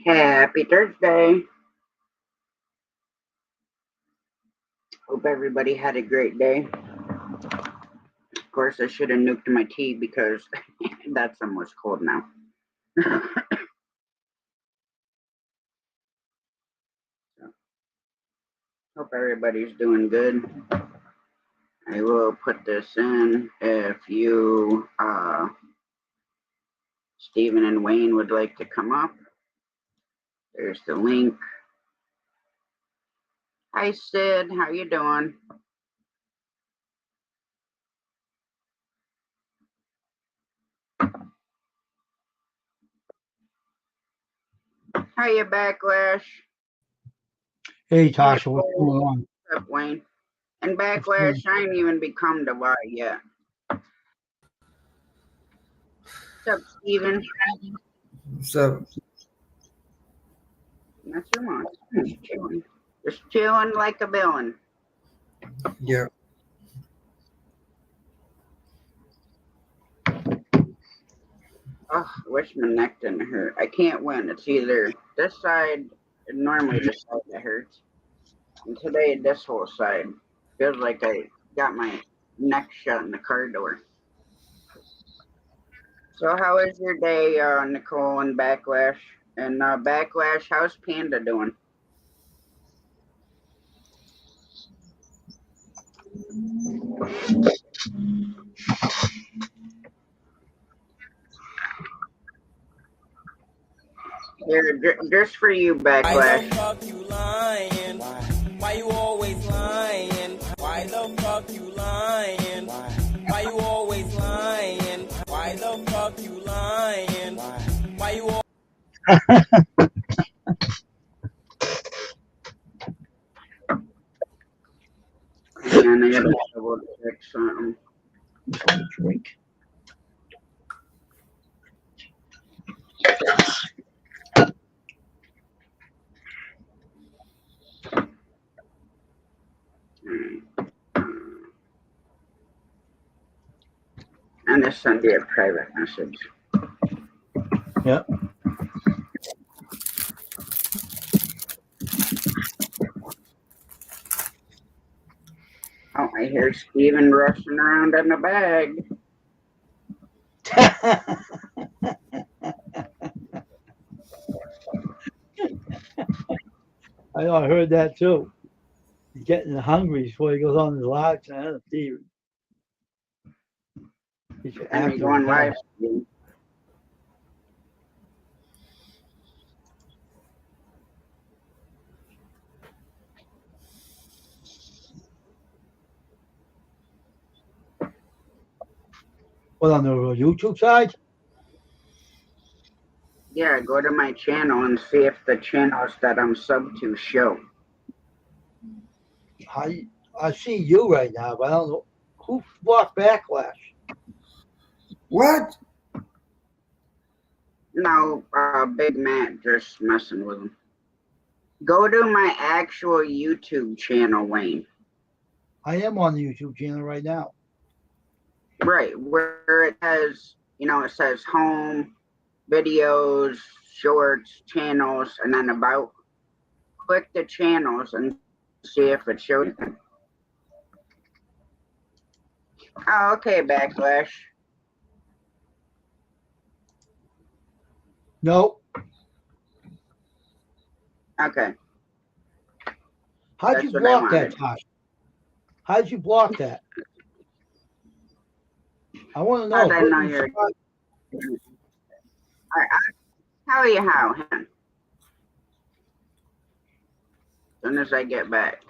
Happy Thursday. Hope everybody had a great day. Of course, I should have nuked my tea because that's almost cold now. So, hope everybody's doing good. I will put this in if you, Stephen and Wayne would like to come up. There's the link. Hi, Sid. How you doing? Hiya, Backlash. Hey, Tasha, what's going on? What's up, Wayne? And Backlash, I ain't even become the Y yet. What's up, Steven? What's up? Not too much. Just chilling. Just chilling like a villain. Yeah. Oh, I wish my neck didn't hurt. I can't win. It's either this side, normally this side that hurts. And today, this whole side. Feels like I got my neck shut in the car door. So how is your day, Nicole and Backlash? And Backlash, how's Panda doing? Here, just for you, Backlash. Why the fuck you lying? Why you always lying? Why the fuck you lying? Why you always lying? Why the fuck you lying? Why you always And I gotta double check something. Drink. And this send you a private message. Yep. Oh, I hear Steven rushing around in the bag. I know, I heard that too. He's getting hungry before he goes on his live channel. Steven. And we going live. What, on the YouTube side? Yeah, go to my channel and see if the channels that I'm sub to show. I see you right now, but I don't know who blocked Backlash. What? No, Big Matt just messing with him. Go to my actual YouTube channel, Wayne. I am on the YouTube channel right now. Right, where it has, it says home, videos, shorts, channels, and then about. Click the channels and see if it shows anything. Oh, okay, Backlash. No. Okay. How'd you block that, Tosh? How'd you block that? I want to know. I don't know you're. I'll tell you how. As soon as I get back.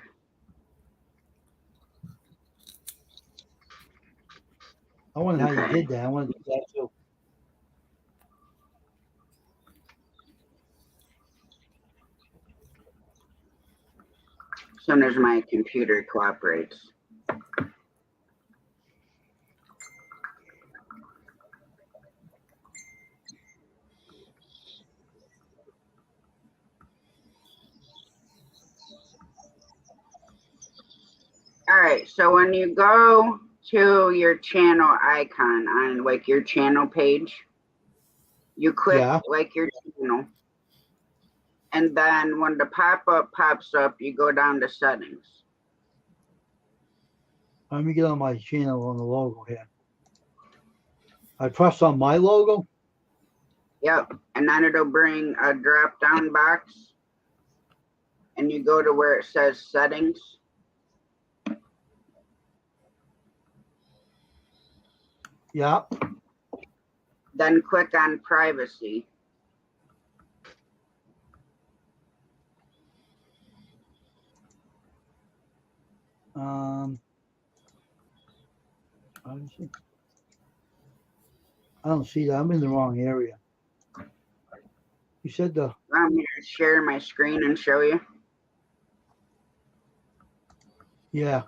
I wonder how you did that. I want to do that too. As soon as my computer cooperates. All right, so when you go to your channel icon on like your channel page, you click like your channel, And then when the pop-up pops up, you go down to settings. Let me get on my channel on the logo here. I press on my logo. Yep. And then it'll bring a drop-down box. And you go to where it says settings. Yeah. Then click on privacy. Privacy. I don't see that. I'm in the wrong area. You said the. Want me to share my screen and show you? Yeah.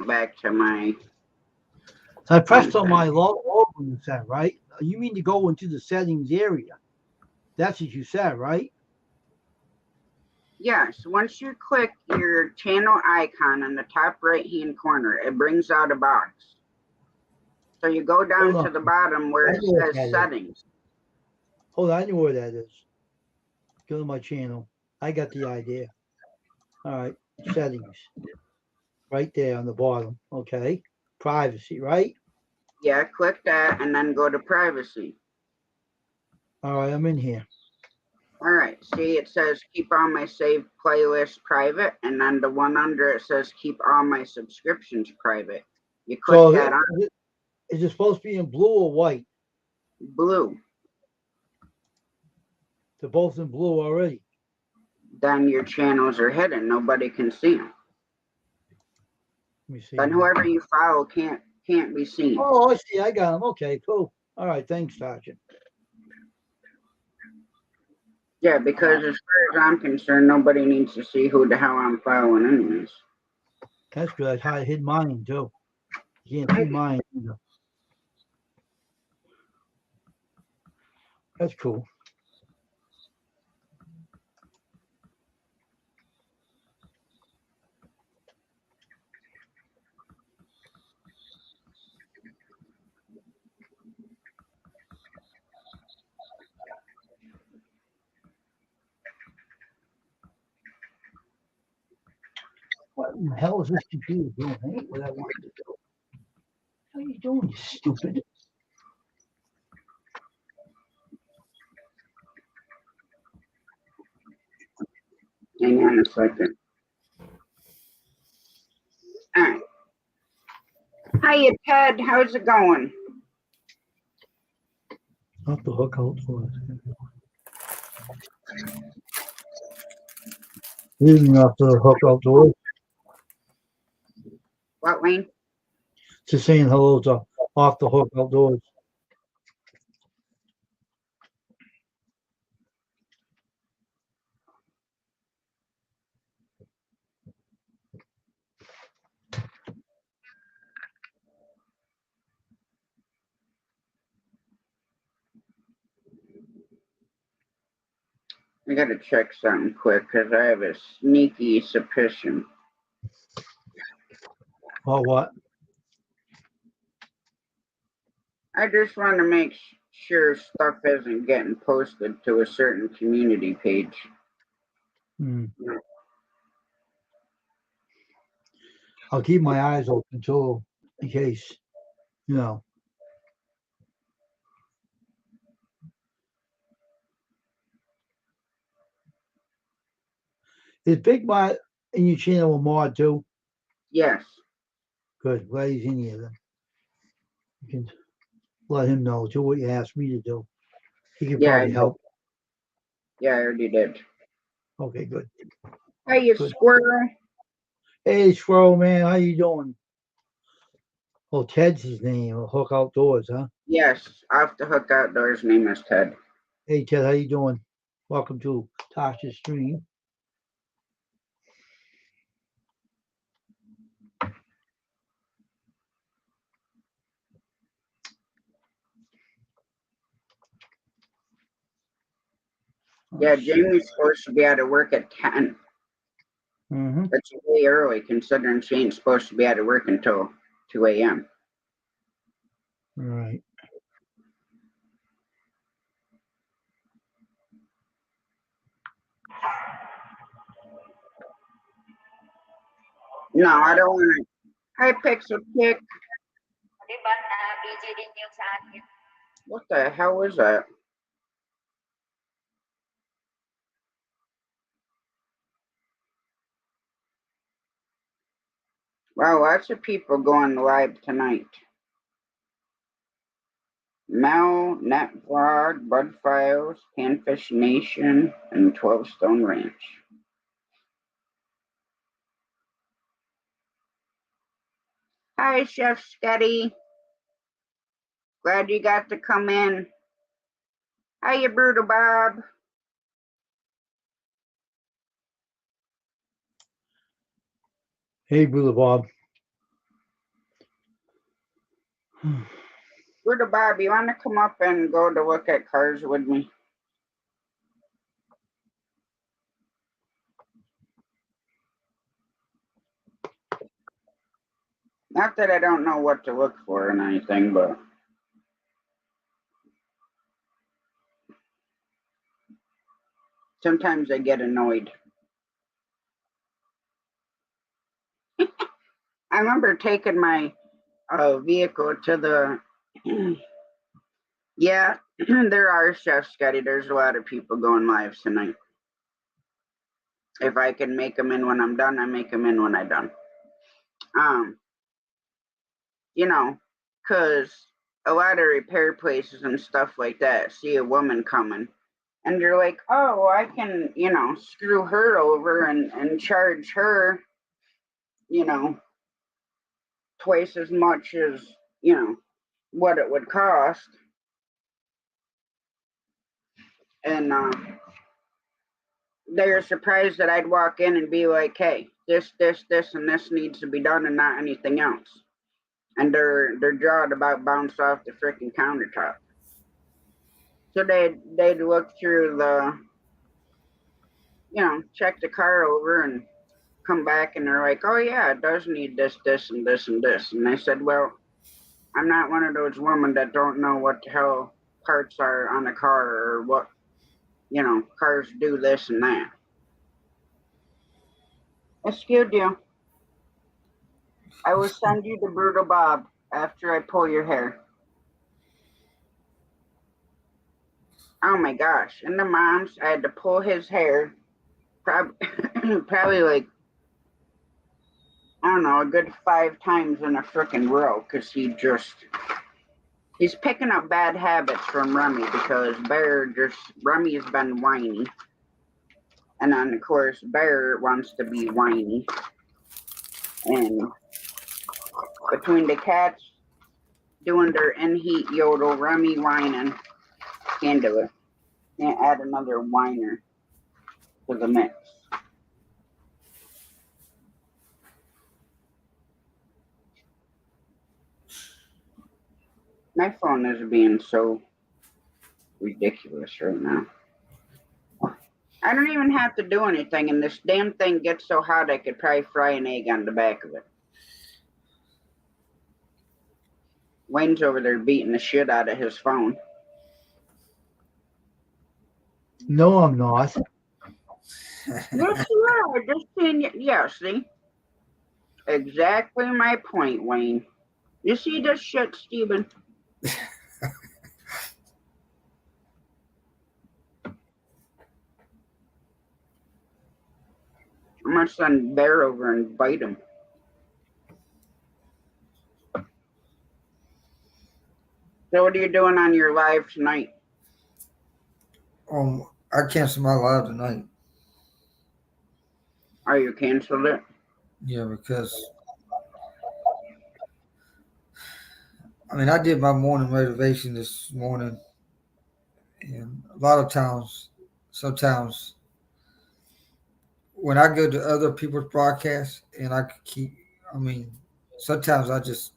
Back to my. I pressed on my logo, you said, right? You mean to go into the settings area? That's what you said, right? Yes, once you click your channel icon in the top right-hand corner, it brings out a box. So you go down to the bottom where it says settings. Hold on, I know where that is. Go to my channel. I got the idea. All right, settings. Right there on the bottom. Okay. Privacy, right? Yeah, click that and then go to privacy. All right, I'm in here. All right, see it says keep all my saved playlists private, and then the one under it says keep all my subscriptions private. You click that on. Is it supposed to be in blue or white? Blue. They're both in blue already. Then your channels are hidden. Nobody can see them. Let me see. Then whoever you follow can't be seen. Oh, I see. I got them. Okay, cool. All right, thanks, Sergeant. Yeah, because as far as I'm concerned, nobody needs to see who the hell I'm following anyways. That's good. I hid mine too. You can't see mine either. That's cool. What in the hell is this computer doing? Ain't what I wanted to do. How you doing, you stupid? Hang on a second. All right. Hiya, Ted. How's it going? Off the hook out for us. Leaving off the hook outdoors. What, Wayne? Just saying hello to off the hook outdoors. I gotta check something quick because I have a sneaky suspicion. Oh, what? I just want to make sure stuff isn't getting posted to a certain community page. I'll keep my eyes open too, in case, you know. Is Big Mod in your channel a mod too? Yes. Good. Glad he's in here then. You can let him know. Do what you asked me to do. He can probably help. Yeah, I already did. Okay, good. Hey, you squirrel. Hey, Squirrel Man, how you doing? Oh, Ted's his name. Hook Outdoors, huh? Yes, off the hook outdoors. Name is Ted. Hey, Ted, how you doing? Welcome to Tasha's stream. Yeah, Jamie's supposed to be out of work at 10. Mm-hmm. That's way early considering she ain't supposed to be out of work until 2 a.m. Right. No, I don't want to. Hi, Pixel Kick. Diba na busy din yung sa akin. What the hell is that? Wow, lots of people going live tonight. Mel, Net Vlog, Bud Files, Panfish Nation, and 12 Stone Ranch. Hi, Chef Sketty. Glad you got to come in. Hiya, Brutal Bob. Hey, Brother Bob. Brutal Bob, you want to come up and go to look at cars with me? Not that I don't know what to look for and anything, but sometimes I get annoyed. I remember taking my vehicle to the. Yeah, there are, Chef Scotty. There's a lot of people going live tonight. If I can make them in when I'm done, I make them in when I'm done. You know, because a lot of repair places and stuff like that see a woman coming and you're like, oh, well, I can, screw her over and charge her, twice as much as, what it would cost. And they're surprised that I'd walk in and be like, hey, this, and this needs to be done and not anything else. And their jaw about bounce off the freaking countertop. So they'd look through the, check the car over and come back and they're like, oh yeah, it does need this, and this, and this. And I said, well, I'm not one of those women that don't know what the hell parts are on a car or what, cars do this and that. Excuse you. I will send you the Brutal Bob after I pull your hair. Oh my gosh. And the moms, I had to pull his hair probably like, I don't know, a good 5 times in a frickin' row because he's picking up bad habits from Rummy because Rummy has been whiny. And then, of course, Bear wants to be whiny. And between the cats doing their in-heat yodel, Rummy whining, can't do it. Can't add another whiner to the mix. My phone is being so ridiculous right now. I don't even have to do anything, and this damn thing gets so hot I could probably fry an egg on the back of it. Wayne's over there beating the shit out of his phone. No, I'm not. Yes, you are. Just saying, yeah, see? Exactly my point, Wayne. You see this shit, Steven? I'm gonna send Bear over and bite him. So what are you doing on your live tonight? I canceled my live tonight. Oh, you canceled it? Yeah, because I did my morning motivation this morning, and a lot of times, sometimes when I go to other people's broadcasts and I keep, sometimes I just,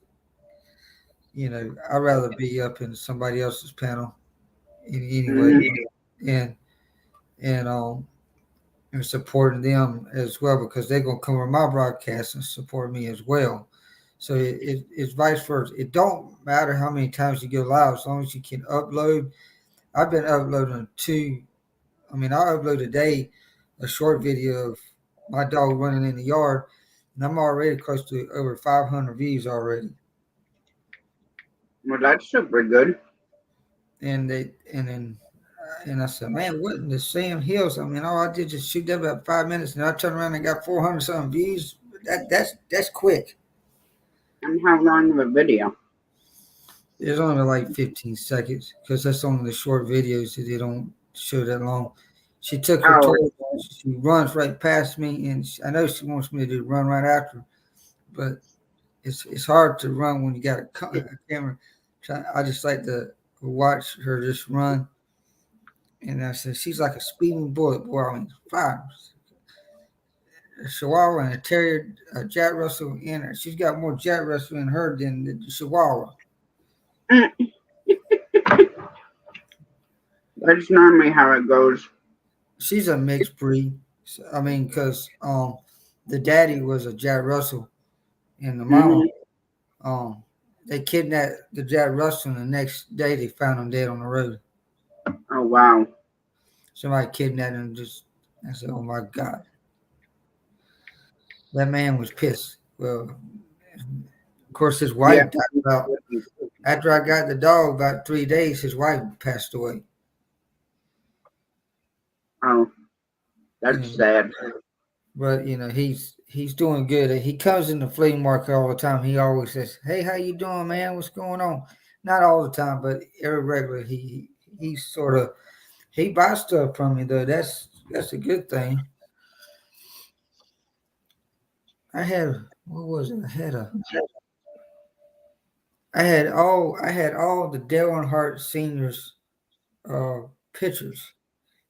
I'd rather be up in somebody else's panel anyway, and and um and supporting them as well because they're gonna come on my broadcast and support me as well. So it's vice versa. It don't matter how many times you go live as long as you can upload. I've been uploading I upload a day a short video of my dog running in the yard, And I'm already close to over 500 views already. Well, that's super good. And I said, man, what in the Sam Hills? I mean, all I did just shoot that about 5 minutes, and I turned around and got 400 something views. That's quick. And how long of a video? It's only like 15 seconds because that's only the short videos that they don't show that long. She took her Oh, toy. She runs right past me, and I know she wants me to run right after, but it's hard to run when you got a camera. I just like to watch her just run. And I said, she's like a speeding bullet. Boy, I mean, fire. A Chihuahua and a Terrier, a Jack Russell in her. She's got more Jack Russell in her than the Chihuahua. that's normally how it goes. She's a mixed breed. I mean, because the daddy was a Jack Russell and the mama, Hmm. um, they kidnapped the Jack Russell, and the next day they found him dead on the road. Oh, wow. Somebody kidnapped him. I said, oh my God, that man was pissed. Well, of course, his Yeah. wife died about after I got the dog. About 3 days, his wife passed away. Oh, that's And, sad. but he's doing good. He comes in the flea market all the time. He always says, "Hey, how you doing, man? What's going on?" Not all the time, but every regular he sort of he buys stuff from me though. That's a good thing. I had what was it? I had all the Dale Earnhardt seniors pictures,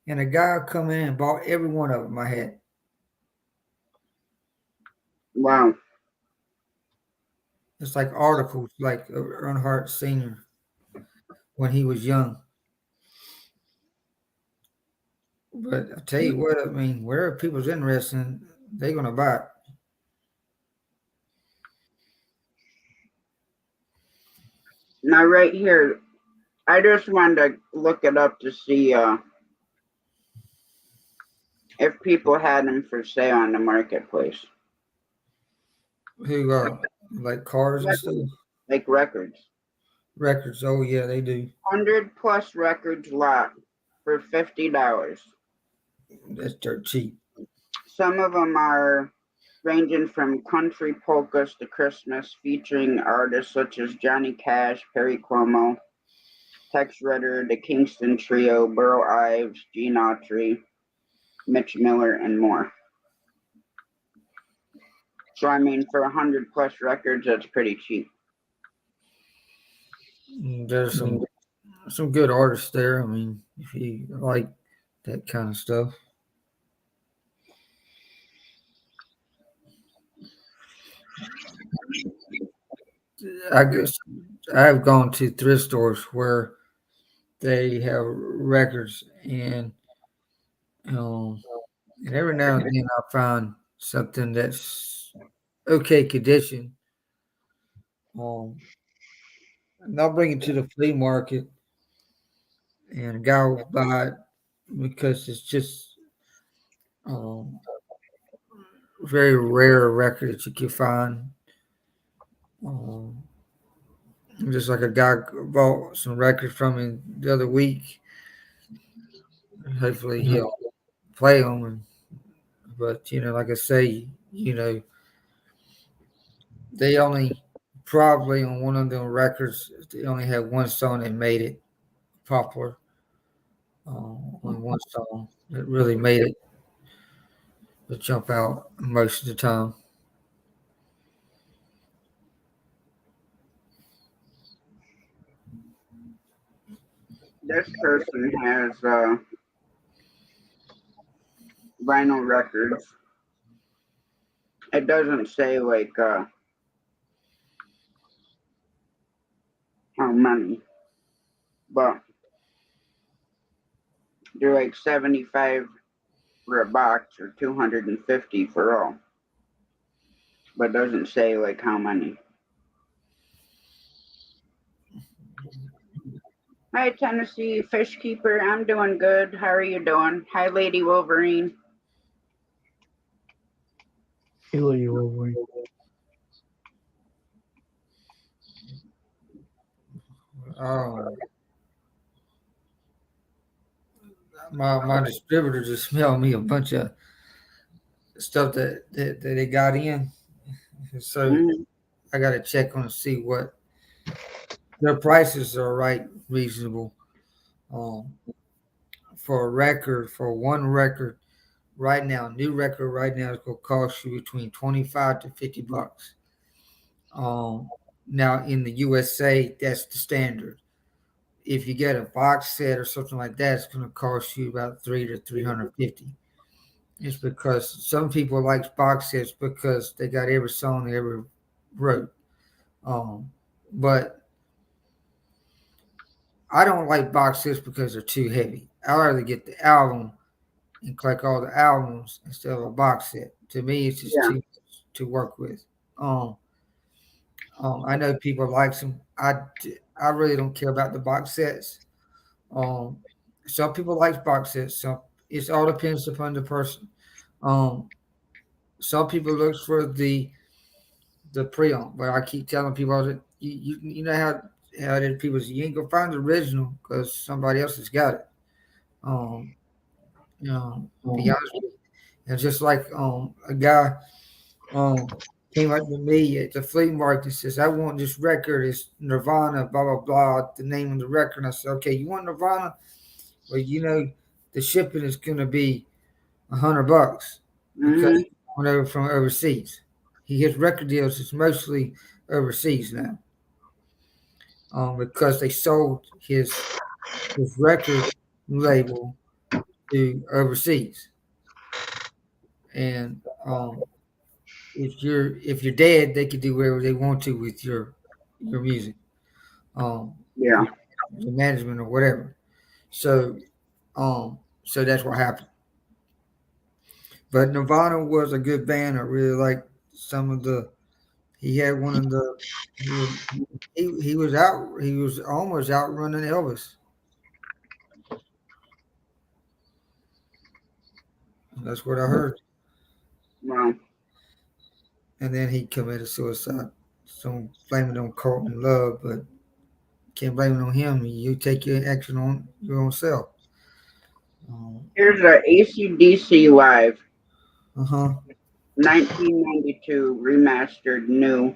and a guy come in and bought every one of them I had. Wow. It's like articles like Earnhardt Senior when he was young. But I tell you what, I mean, wherever people's interested, they're gonna buy it. Now, right here, I just wanted to look it up to see if people had them for sale on the marketplace. Who like cars and stuff, Like records. records. Oh yeah, they do. 100 plus records lot for $50. That's dirt cheap. Some of them are ranging from country polkas to Christmas, featuring artists such as Johnny Cash, Perry Como, Tex Ritter, the Kingston Trio, Burl Ives, Gene Autry, Mitch Miller, and more. So I mean, for 100 plus records, that's pretty cheap. There's some good artists there. I mean, if you like that kind of stuff. I guess I've gone to thrift stores where they have records, um, and every now and then I find something that's okay condition. Um, and I'll bring it to the flea market, and a guy will buy it because it's just um, very rare record that you can find. Um, just like a guy bought some records from me the other week. Hopefully he'll play them. But like I say, they only probably on one of them records they only had one song that made it popular. Only one song that really made it to jump out most of the time. This person has vinyl records. It doesn't say like how many, but they're like 75 for a box or 250 for all. But doesn't say like how many. Hi, Tennessee Fish Keeper. I'm doing good. How are you doing? Hi, Lady Wolverine. Italy Wolverine. Um, my distributor just mailed me a bunch of stuff that they got in, so Mhm. I got to check on to see what their prices are right reasonable. Um, for a record, for one record right now, new record right now is gonna cost you between $25 to $50. Um, now in the USA, that's the standard. If you get a box set or something like that, it's gonna cost you about 300 to 350. It's because some people like box sets because they got every song they ever wrote. Um, but I don't like box sets because they're too heavy. I rather get the album and collect all the albums instead of a box set. To me, it's just Yeah. too much to work with. Um, I know people like them. I really don't care about the box sets. Um, some people like box sets. Some it all depends upon the person. Um, some people look for the pre-owned, but I keep telling people that you know how it is. People say you ain't gonna find the original because somebody else has got it. Um, be honest with you. And just like a guy um came up to me at the flea market and says, I want this record, it's Nirvana, blah blah blah, the name of the record. And I said, okay, you want Nirvana? Well, the shipping is gonna be $100 because Mhm. he went over from overseas. His record deals is mostly overseas now. Because they sold his record label to overseas. And if you're dead, they can do whatever they want to with your music, um, Yeah. the management or whatever. So so that's what happened. But Nirvana was a good band. I really liked some of the. He had one of the. He was he was out. He was almost outrunning Elvis. That's what I heard. Well, And then he committed suicide. So blame it on Courtney Love, but can't blame it on him. You take your action on your own self. here's a AC/DC Live Uh huh. 1992 remastered new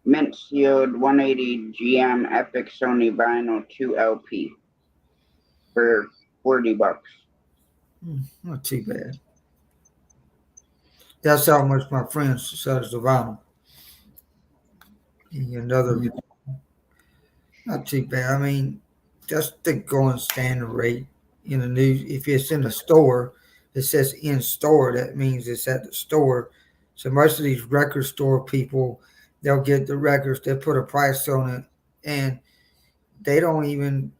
mint sealed 180 GM Epic Sony Vinyl 2 LP for $40. Not too bad. That's how much my friends sells the vinyl. And another, not too bad. I mean, just the going standard rate in the news. If it's in the store, it says in store. That means it's at the store. So most of these record store people, they'll get the records. They put a price on it, and they don't even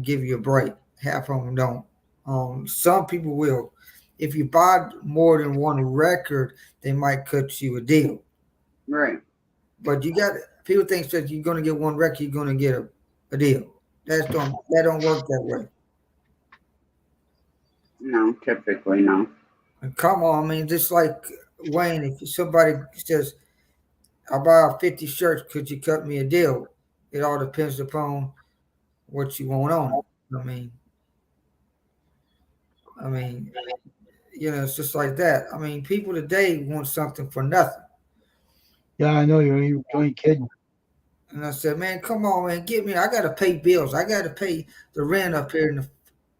give you a break. Half of them don't. Some people will. If you buy more than one record, they might cut you a deal. Right. But you got people think that you're going to get one record, you're going to get a deal. That don't work that way. No, typically no. And come on, I mean, just like Wayne, if somebody says, "I'll buy 50 shirts, could you cut me a deal?" It all depends upon what you want on it. I mean, I mean, it's just like that. I mean, people today want something for nothing. Yeah, I know you ain't kidding. And I said, man, come on, man, get me. I got to pay bills. I got to pay the rent up here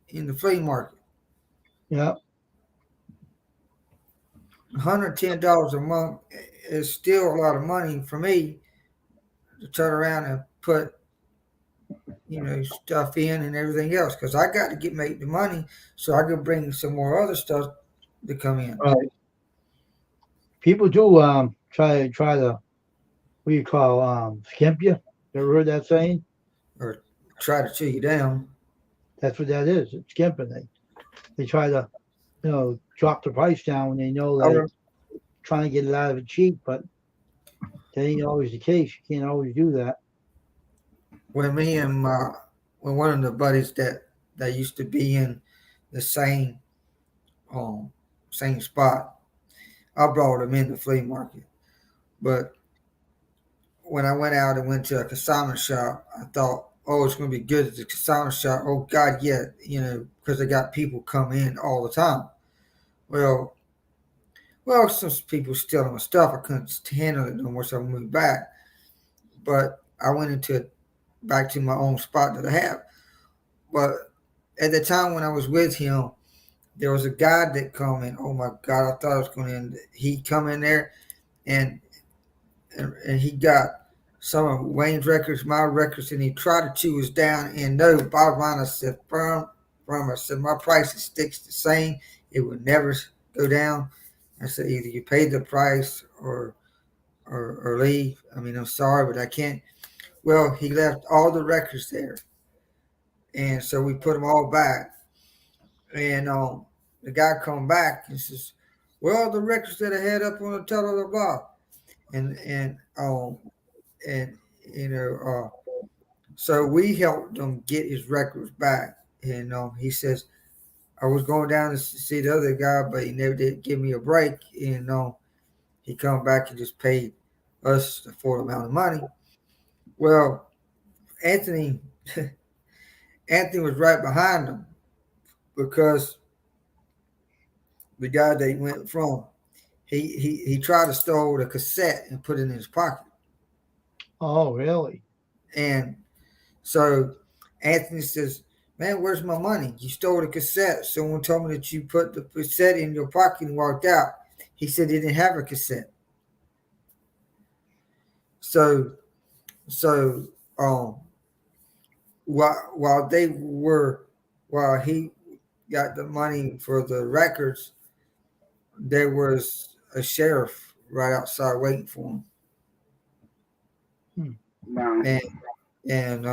in the flea market. Yeah, $110 a month is still a lot of money for me to turn around and put stuff in and everything else because I got to make the money so I can bring some more other stuff to come in right. People do try to what do you call skimp you? You ever heard that saying? or try to chew you down. That's what that is. It's skimping. They try to drop the price down when they know I they re- trying to get it out of it cheap, but that ain't always the case. You can't always do that. when me and when one of the buddies that used to be in the um same spot, I brought them in the flea market. But when I went out and went to a consignment shop, I thought, oh, it's going to be good at the consignment shop. Oh God, yeah, because they got people come in all the time. Well, some people stealing my stuff. I couldn't handle it no more, so I moved back. But I went into back to my own spot that I have. But at the time when I was with him, there was a guy that come in. Oh my God, I thought I was going to end. He come in there and and he got some of Wayne's records, my records, and he tried to chew us down. And no, bottom line, I said, firm, I said, my price sticks the same. It would never go down. I said, either you pay the price or leave. I mean, I'm sorry, but I can't. Well, he left all the records there. And so we put them all back. And the guy come back and says, well, the records that I had up on the top of the block. And so we helped him get his records back. And he says, I was going down to see the other guy, but he never did give me a break. And he come back and just paid us the full amount of money. Well, Anthony was right behind him because the guy they went from, he tried to steal the cassette and put it in his pocket. Oh, really? And so Anthony says, man, where's my money? You stole the cassette. Someone told me that you put the cassette in your pocket and walked out. He said he didn't have a cassette. So while he got the money for the records, there was a sheriff right outside waiting for him. Wow. And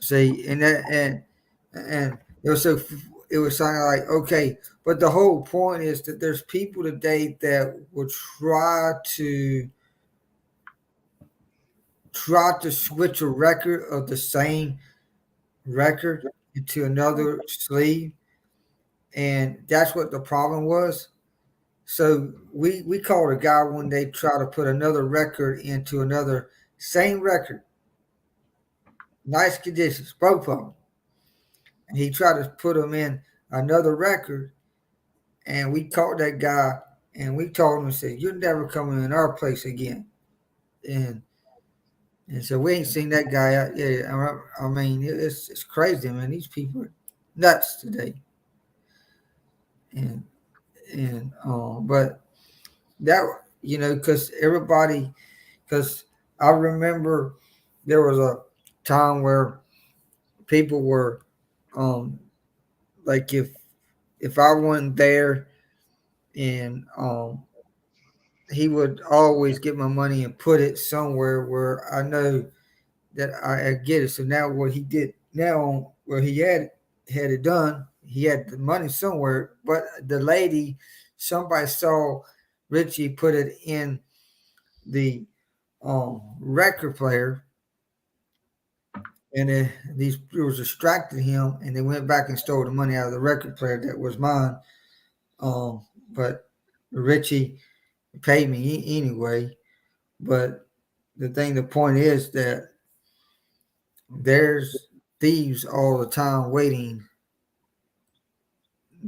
see, and it was something like, okay, but the whole point is that there's people today that will try to switch a record of the same record into another sleeve, and that's what the problem was. So we called a guy one day try to put another record into another same record, nice conditions, both of them. And he tried to put them in another record, and we called that guy and we told him and said, "You're never coming in our place again." And so we ain't seen that guy out. Yeah, I mean it's crazy, man. These people are nuts today. And but that because I remember there was a time where people were like if I wasn't there and he would always get my money and put it somewhere where I know that I get it. So now what he did now where he had it done, he had the money somewhere, but the lady, somebody saw Richie put it in the record player, and it was distracted him, and they went back and stole the money out of the record player that was mine. But Richie paid me anyway. But the point is that there's thieves all the time waiting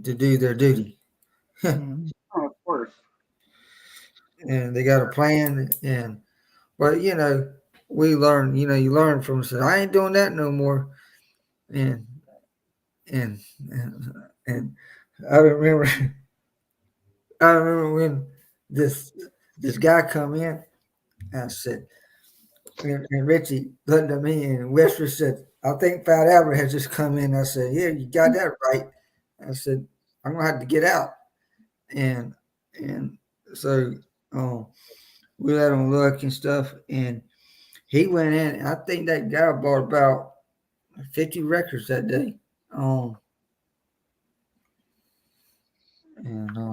to do their duty. Mhm. Oh, of course. And they got a plan. But we learn. You learn from it. I ain't doing that no more. And and and I remember when this guy come in. And I said, and Richie looked at me and Webster said, I think Fat Albert has just come in. I said, yeah, you got that right. I said, I'm gonna have to get out. And so we let him look and stuff. And he went in, and I think that guy bought about 50 records that day. And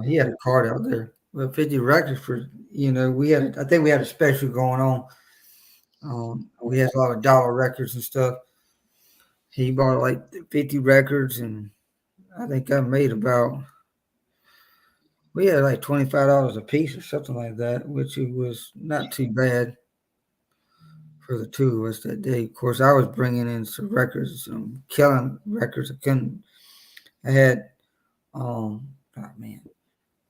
he had a card out there. Well, 50 records for I think we had a special going on. We had a lot of dollar records and stuff. He bought like 50 records, and I think I made about We had like $25 a piece or something like that, which it was not too bad for the two of us that day. Of course, I was bringing in some records, some killing records. I had, oh man,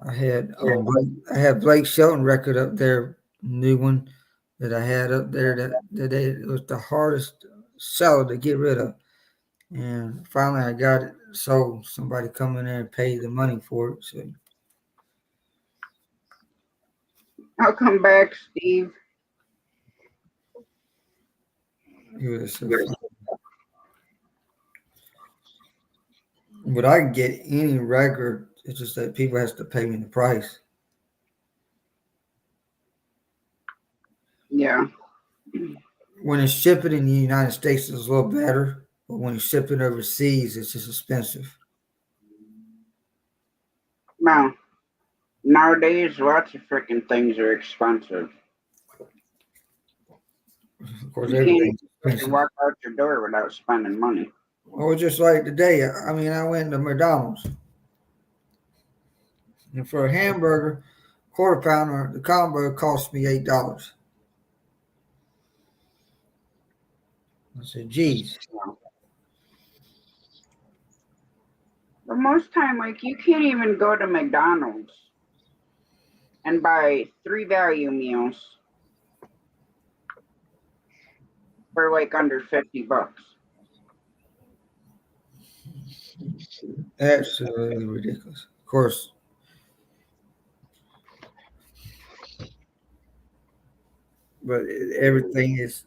I had Blake Shelton record up there, new one that I had up there that day. It was the hardest seller to get rid of, and finally I got it sold. Somebody come in there and paid the money for it. So I'll come back, Steve. it was so fun. But I can get any record. It's just that people has to pay me the price. Yeah. When it's shipping in the United States, it's a little better, but when you ship it overseas, it's just expensive. Now, nowadays, lots of freaking things are expensive. Of course, You can't everything's freaking expensive. walk out your door without spending money. Or just like today, I mean, I went to McDonald's, and for a hamburger, quarter pounder, the combo cost me $8. I said, "Geez." But most time, like, you can't even go to McDonald's and buy 3 value meals for like under $50. Absolutely ridiculous. Of course, but everything is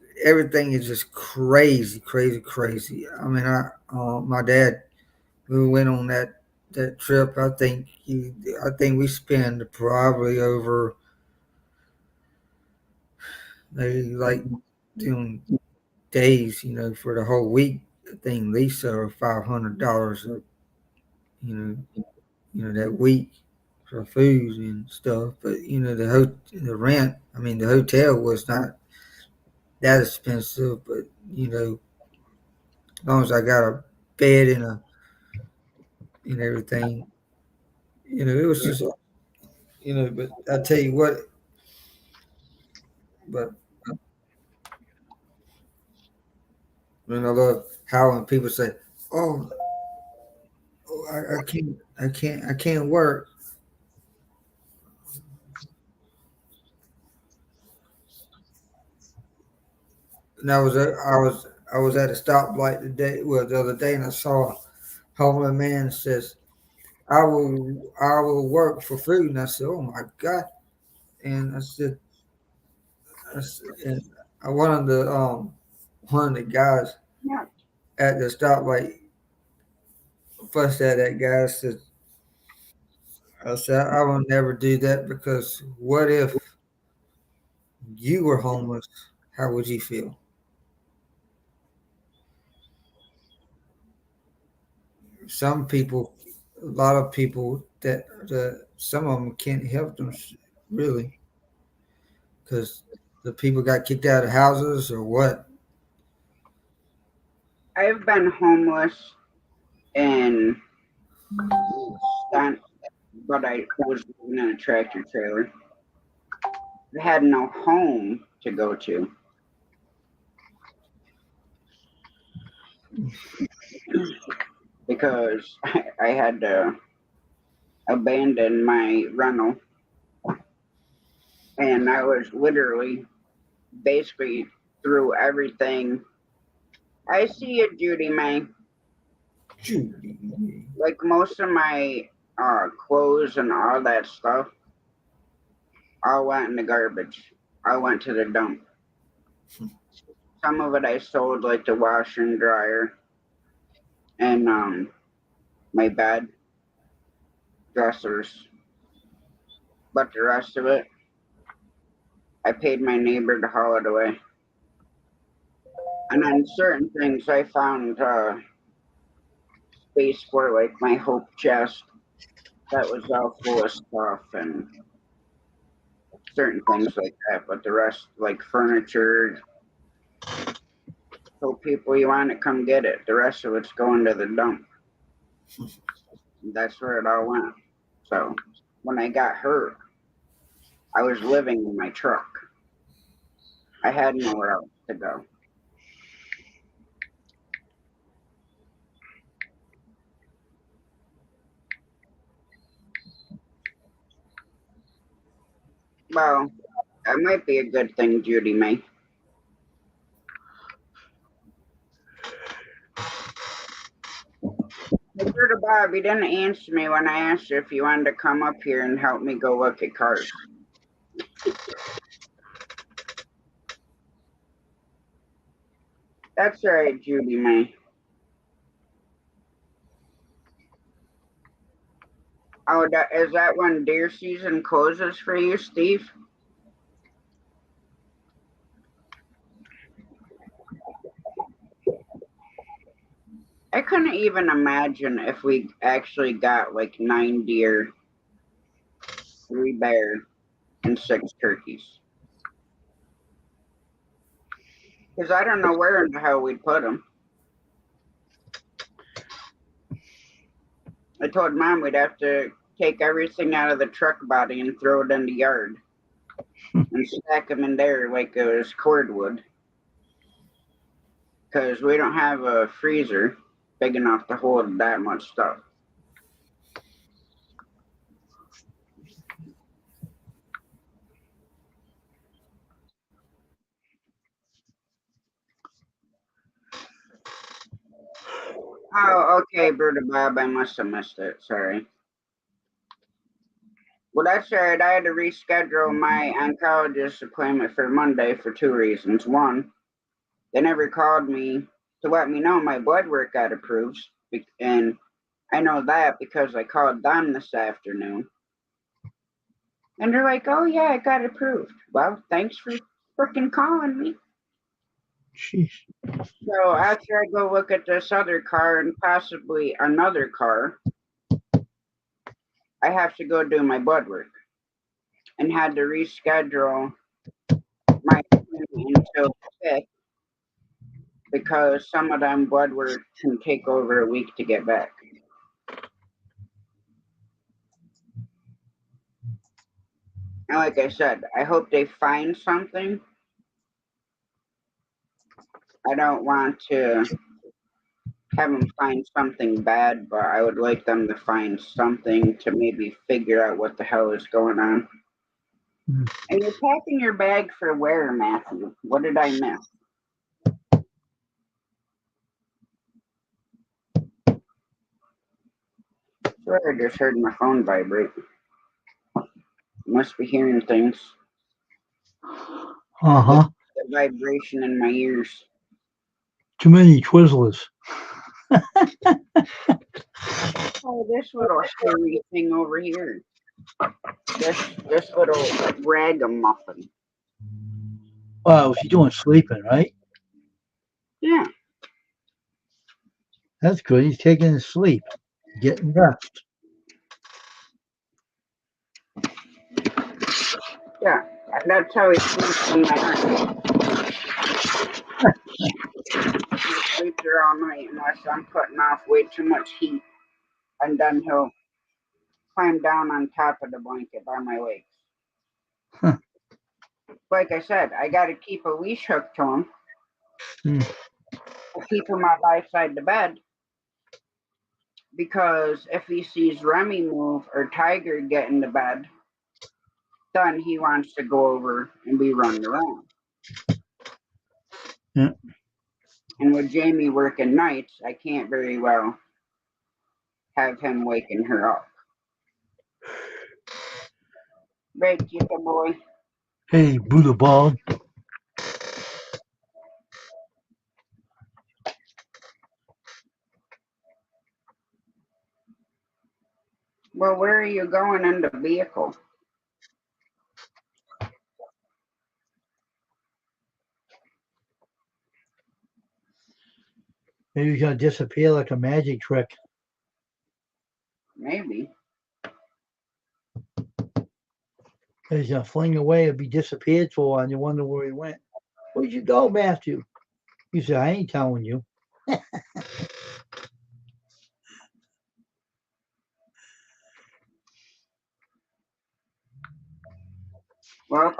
just crazy, crazy, crazy. I mean, my dad, we went on that trip. I think we spent probably over maybe like doing days, for the whole week. I think Lisa or $500, that week for food and stuff. But the rent. I mean, the hotel was not that expensive, but as long as I got a bed and everything, it was just But I tell you what, but I love how when people say, "Oh, I can't work." And I was at a stoplight the other day, and I saw a homeless man that says, I will work for food." And I said, "Oh my God." And and one of the guys Yeah. at the stoplight fussed at that guy. I said, "I will never do that, because what if you were homeless? How would you feel?" Some people, a lot of people some of them can't help them really, because the people got kicked out of houses or what. I've been homeless in Stunt, but I was living in a tractor trailer. I had no home to go to. Because I had to abandon my rental, and I was literally basically through everything. I see you, Judy May. Judy. Like most of my clothes and all that stuff, all went in the garbage. I went to the dump. Some of it I sold, like the washer and dryer, and my bed, dressers. But the rest of it, I paid my neighbor to haul it away. And then certain things I found space for, like my hope chest that was all full of stuff and certain things like that. But the rest, like furniture, so people you want to come get it. The rest of it's going to the dump. That's where it all went. So when I got hurt, I was living in my truck. I had nowhere else to go. Well, that might be a good thing, Judy May. Hey, Berta Bob, you didn't answer me when I asked you if you wanted to come up here and help me go look at cars. That's all right, Judy May. Oh, is that when deer season closes for you, Steve? I couldn't even imagine if we actually got like 9 deer, 3 bear, and 6 turkeys. Because I don't know where in the hell we'd put them. I told Mom we'd have to take everything out of the truck body and throw it in the yard and stack them in there like it was cordwood. Because we don't have a freezer big enough to hold that much stuff. Oh, okay, Berta Bob, I must have missed it. Sorry. Well, that's all right. I had to reschedule my oncologist appointment for Monday for 2 reasons. One, they never called me to let me know my blood work got approved, and I know that because I called them this afternoon. And they're like, oh, yeah, it got approved. Well, thanks for freaking calling me. Jeez. So after I go look at this other car and possibly another car, I have to go do my blood work and had to reschedule my appointment until 5th because some of them blood work can take over a week to get back. And like I said, I hope they find something. I don't want to have them find something bad, but I would like them to find something to maybe figure out what the hell is going on. Mm. And you're packing your bag for where, Matthew? What did I miss? Swear I just heard my phone vibrate. Must be hearing things. Uh-huh. The vibration in my ears. Too many Twizzlers. Oh, this little hairy thing over here. This little ragamuffin. Wow, she's doing sleeping, right? Yeah. That's good. He's taking his sleep, getting rest. Yeah. That's how he sleeps in my arm. He sleeps there all night unless I'm putting off way too much heat. And then he'll climb down on top of the blanket by my legs. Huh. Like I said, I got to keep a leash hooked to him Hmm. to keep him out by side the bed. Because if he sees Remy move or Tiger get in the bed, then he wants to go over and be running around. Yeah. And with Jamie working nights, I can't very well have him waking her up. Right, Chica boy? Hey, Buddha Ball. Well, where are you going in the vehicle? Maybe he's gonna disappear like a magic trick. Maybe. He's gonna fling away and be disappeared for a while, and you wonder where he went. Where'd you go, Matthew? You say, I ain't telling you. Well, if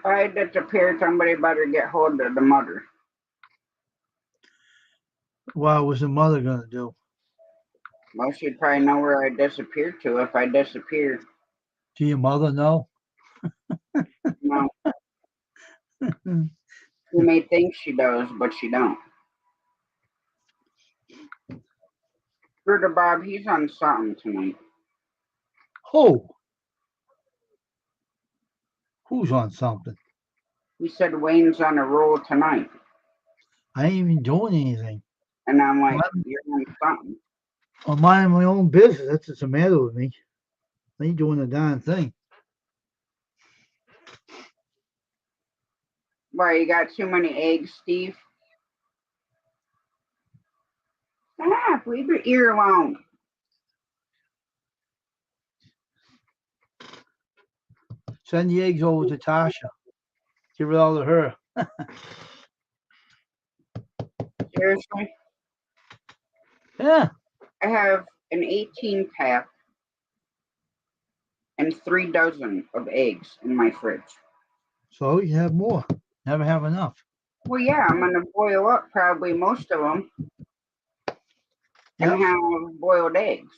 I disappear, somebody better get hold of the mother. What was the mother gonna do? Well, she'd probably know where I disappeared to if I disappeared. Do your mother know? No, she may think she does, but she don't. Brother Bob, he's on something tonight. Who? Who's on something? He said Wayne's on a roll tonight. I ain't even doing anything. And I'm like, What? you're on something. I'm minding my own business. That's what's the matter with me. I ain't doing a darn thing. Why, you got too many eggs, Steve? Stop, leave your ear alone. Send the eggs over to Tasha. Give it all to her. Seriously? Yeah. I have an 18 pack and 3 dozen of eggs in my fridge. So you have more. Never have enough. Well, yeah, I'm going to boil up probably most of them and Yep. have boiled eggs.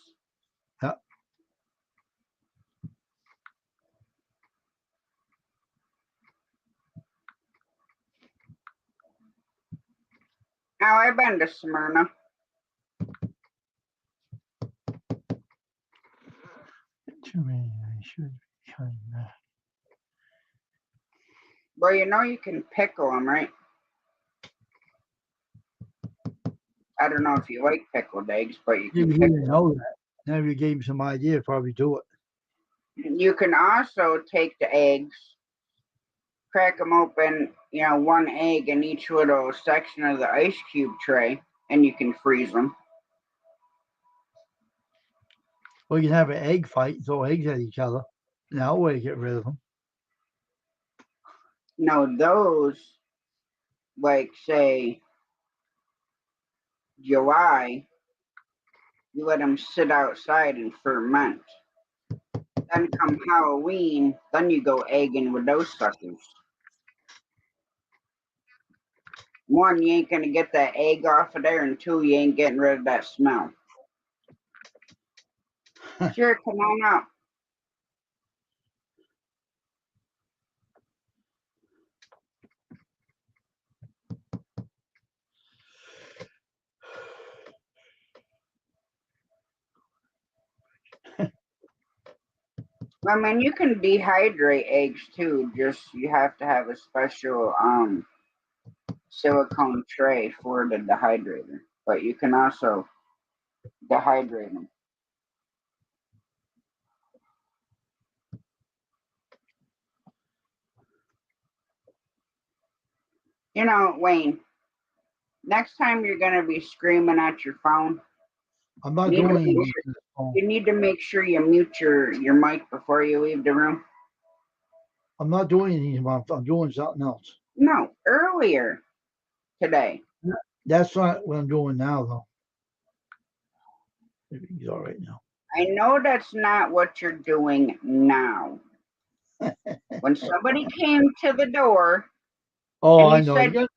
Yep. Now, I've been to Smyrna. Too many. I should be cutting that. Well, you know you can pickle them, right? I don't know if you like pickled eggs, but you can Maybe he pickle didn't know that. Now you gave him some idea, probably do it. You can also take the eggs, crack them open, one egg in each little section of the ice cube tray, and you can freeze them. Or you can have an egg fight and throw eggs at each other. And that way you get rid of them. No, those, like, say, July, you let them sit outside and ferment. Then come Halloween, then you go egging with those suckers. One, you ain't gonna get that egg off of there, and two, you ain't getting rid of that smell. Sure, come on up. I mean, you can dehydrate eggs too. Just you have to have a special silicone tray for the dehydrator. But you can also dehydrate them. Wayne, next time you're gonna be screaming at your phone, I'm not you need, doing to make anything. sure, to this phone. you need to make sure you mute your mic before you leave the room. I'm not doing anything. I'm doing something else. No, earlier today. That's not what I'm doing now, though. Maybe he's all right now. I know that's not what you're doing now. When somebody came to the door Oh, and I he know. said, You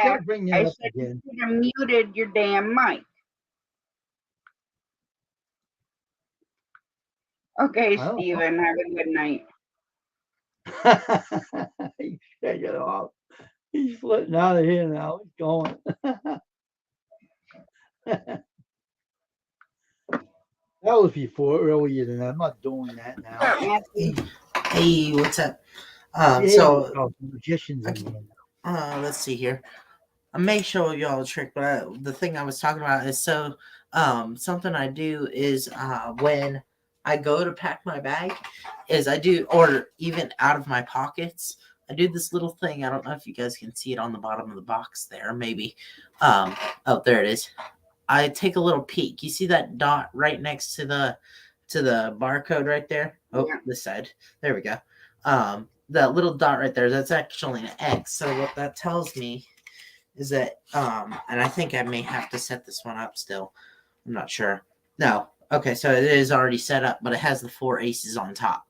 gotta bring that I up said again. you should have muted your damn mic. Okay, I don't know. Steven, have a good night. He's shaking it off. He's flitting out of here now. He's going. That was before earlier than that. I'm not doing that now. Matthew? Hey, what's up? Yeah, So magicians in here. let's see here. I may show y'all a trick, but the thing I was talking about is something I do is when I go to pack my bag, is I do, or even out of my pockets, I do this little thing. I don't know if you guys can see it on the bottom of the box there, maybe. Oh, there it is. I take a little peek. You see that dot right next to the barcode right there? Oh, Yeah. this side. There we go. That little dot right there, that's actually an X. So what that tells me is that and I think I may have to set this one up still. I'm not sure. No. Okay, so it is already set up, but it has the 4 aces on top.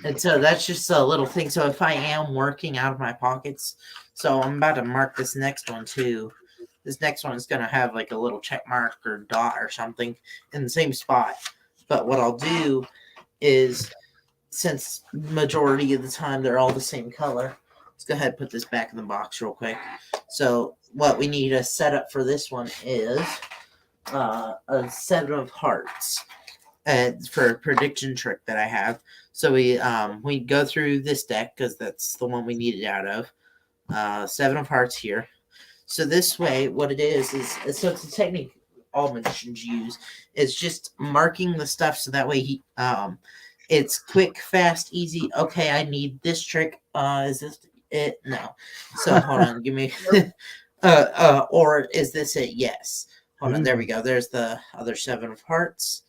And so that's just a little thing. So if I am working out of my pockets, so I'm about to mark this next one too. This next one is going to have like a little check mark or dot or something in the same spot. But what I'll do is, since majority of the time they're all the same color, let's go ahead and put this back in the box real quick. So what we need to set up for this one is a set of hearts for a prediction trick that I have. So we go through this deck because that's the one we need it out of. 7 of hearts here. So this way, what it is so it's a technique all magicians use. It's just marking the stuff so that way it's quick, fast, easy. Okay, I need this trick. Is this it? No. So hold on, give me. Or is this it? Yes. Hold on. There we go. There's the other 7 of hearts.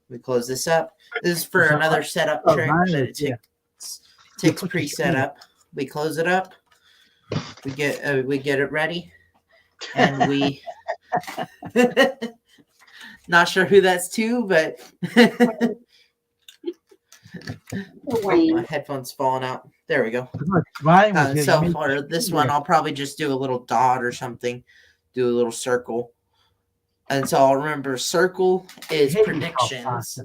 We close this up. This is for another setup trick that it takes pre-set up. We close it up. We get it ready, and we not sure who that's to, but my headphones falling out. There we go. So for this one, I'll probably just do a little dot or something, do a little circle. And so I'll remember circle is predictions,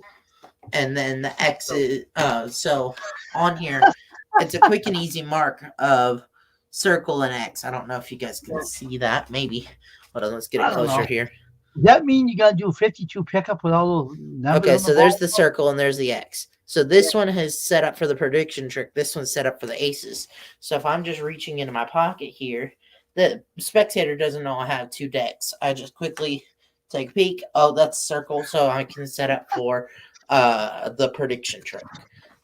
and then the X is, so on here, it's a quick and easy mark of circle and X. I don't know if you guys can see that. Maybe. Hold on, let's get it closer here. Does that mean you got to do 52 pickup with all those numbers? Okay, so there's the circle and there's the X. So this one has set up for the prediction trick. This one's set up for the aces. So if I'm just reaching into my pocket here, the spectator doesn't know I have 2 decks. I just quickly take a peek. Oh, that's circle. So I can set up for the prediction trick.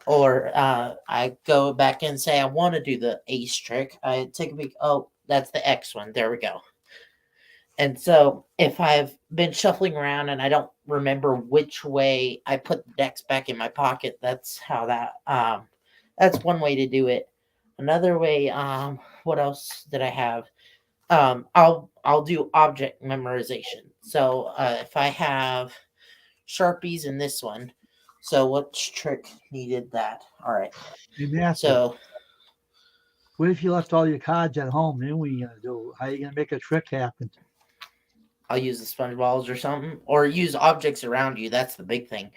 Or I go back and say I want to do the ace trick. I take a peek. Oh, that's the X one. There we go. And so if I've been shuffling around and I don't remember which way I put the decks back in my pocket, that's how that's one way to do it. Another way, what else did I have? I'll do object memorization. So if I have Sharpies in this one, so which trick needed that? All right. So what if you left all your cards at home? Then what are you gonna do? How are you gonna make a trick happen? I'll use the sponge balls or something, or use objects around you. That's the big thing.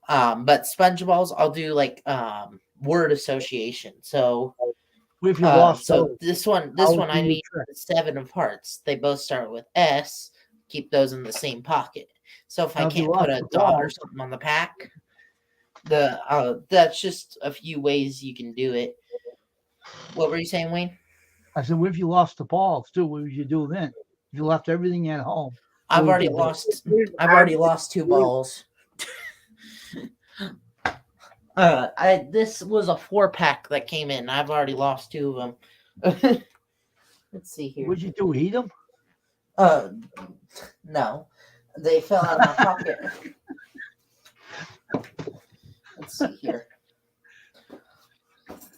But sponge balls, I'll do like word association. So what if you lost? So this one, I need 7 of hearts. They both start with S. Keep those in the same pocket. So if I can't put a dot or something on the pack, that's just a few ways you can do it. What were you saying, Wayne? I said, what if you lost the balls too? What would you do then? If you left everything at home. I've already lost 2 balls. This was a 4-pack that came in. I've already lost 2 of them. Let's see here. What'd you do? Eat them? No, they fell out of my pocket. Let's see here.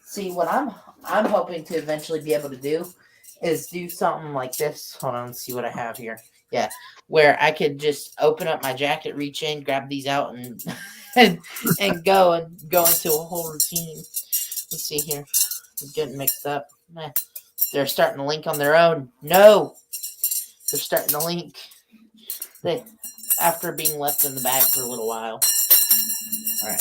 See, what I'm hoping to eventually be able to do is do something like this. Hold on, let's see what I have here. Yeah, where I could just open up my jacket, reach in, grab these out, and and go into a whole routine. Let's see here. It's getting mixed up. They're starting to link on their own. No, they're starting to link. After being left in the bag for a little while. All right.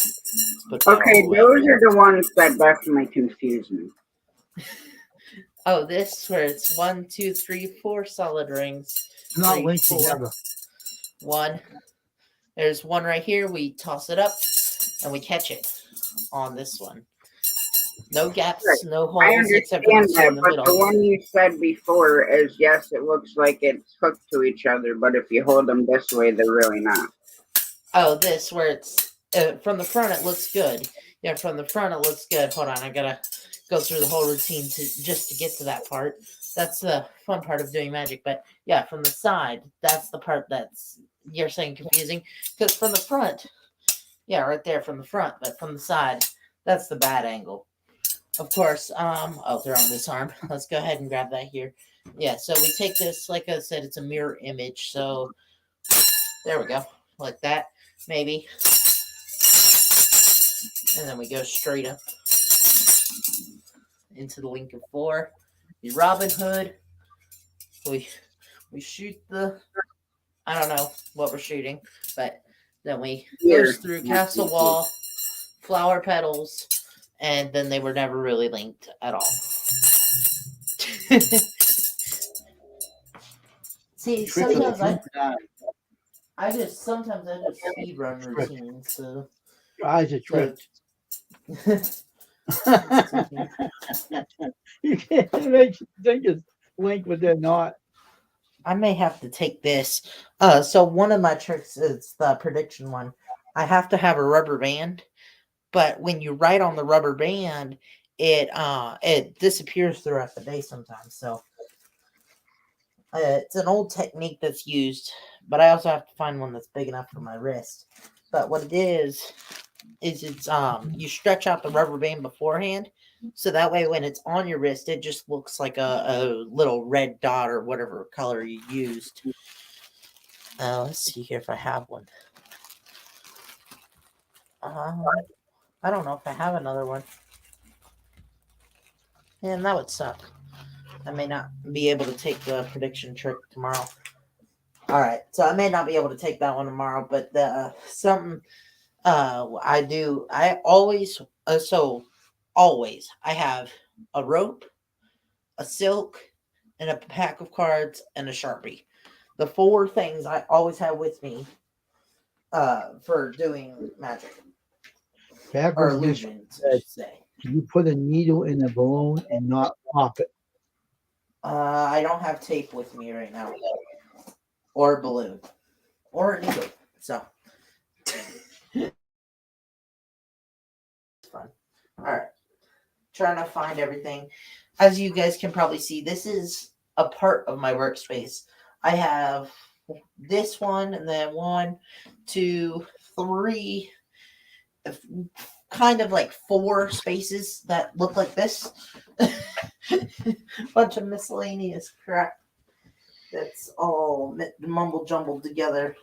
Okay, those are the ones that definitely confuse me. Oh, this where it's 1, 2, 3, 4 solid rings. Not linked together. 1. There's 1 right here. We toss it up and we catch it on this one. No gaps, no holes. I understand that, but the one you said before is, yes, it looks like it's hooked to each other, but if you hold them this way, they're really not. Oh, this where it's from the front, it looks good. Yeah, from the front, it looks good. Hold on, I gotta go through the whole routine just to get to that part. That's the fun part of doing magic. But yeah, from the side, that's the part that's you're saying confusing. Because from the front, yeah, right there from the front, but from the side, that's the bad angle. Of course, oh, they're on this arm. Let's go ahead and grab that here. Yeah, so we take this, like I said, it's a mirror image. So there we go, like that, maybe. and then we go straight up into the Lincoln 4. The Robin Hood. We shoot the, I don't know what we're shooting, but then we goes through castle wall, flower petals, and then they were never really linked at all. See, Trick of the sometimes eye. I just speed run routines. So Your eyes are tricked. You can't make you think it's link, but they're not. I may have to take this. So one of my tricks is the prediction one. I have to have a rubber band, but when you write on the rubber band, it disappears throughout the day sometimes. So it's an old technique that's used, but I also have to find one that's big enough for my wrist. But what it is it's you stretch out the rubber band beforehand, so that way when it's on your wrist, it just looks like a little red dot or whatever color you used. Let's see here if I have one. I don't know if I have another one. And that would suck. I may not be able to take the prediction trick tomorrow. All right, so I may not be able to take that one tomorrow, but something I do. I always always I have a rope, a silk, and a pack of cards and a Sharpie. The 4 things I always have with me for doing magic or Backwards illusions, I should say. you put a needle in a balloon and not pop it. I don't have tape with me right now, or a balloon, or a needle. So it's fun. All right, trying to find everything. As you guys can probably see, this is a part of my workspace. I have this one, and then 1, 2, 3, kind of like 4 spaces that look like this. Bunch of miscellaneous crap that's all mumble jumbled together.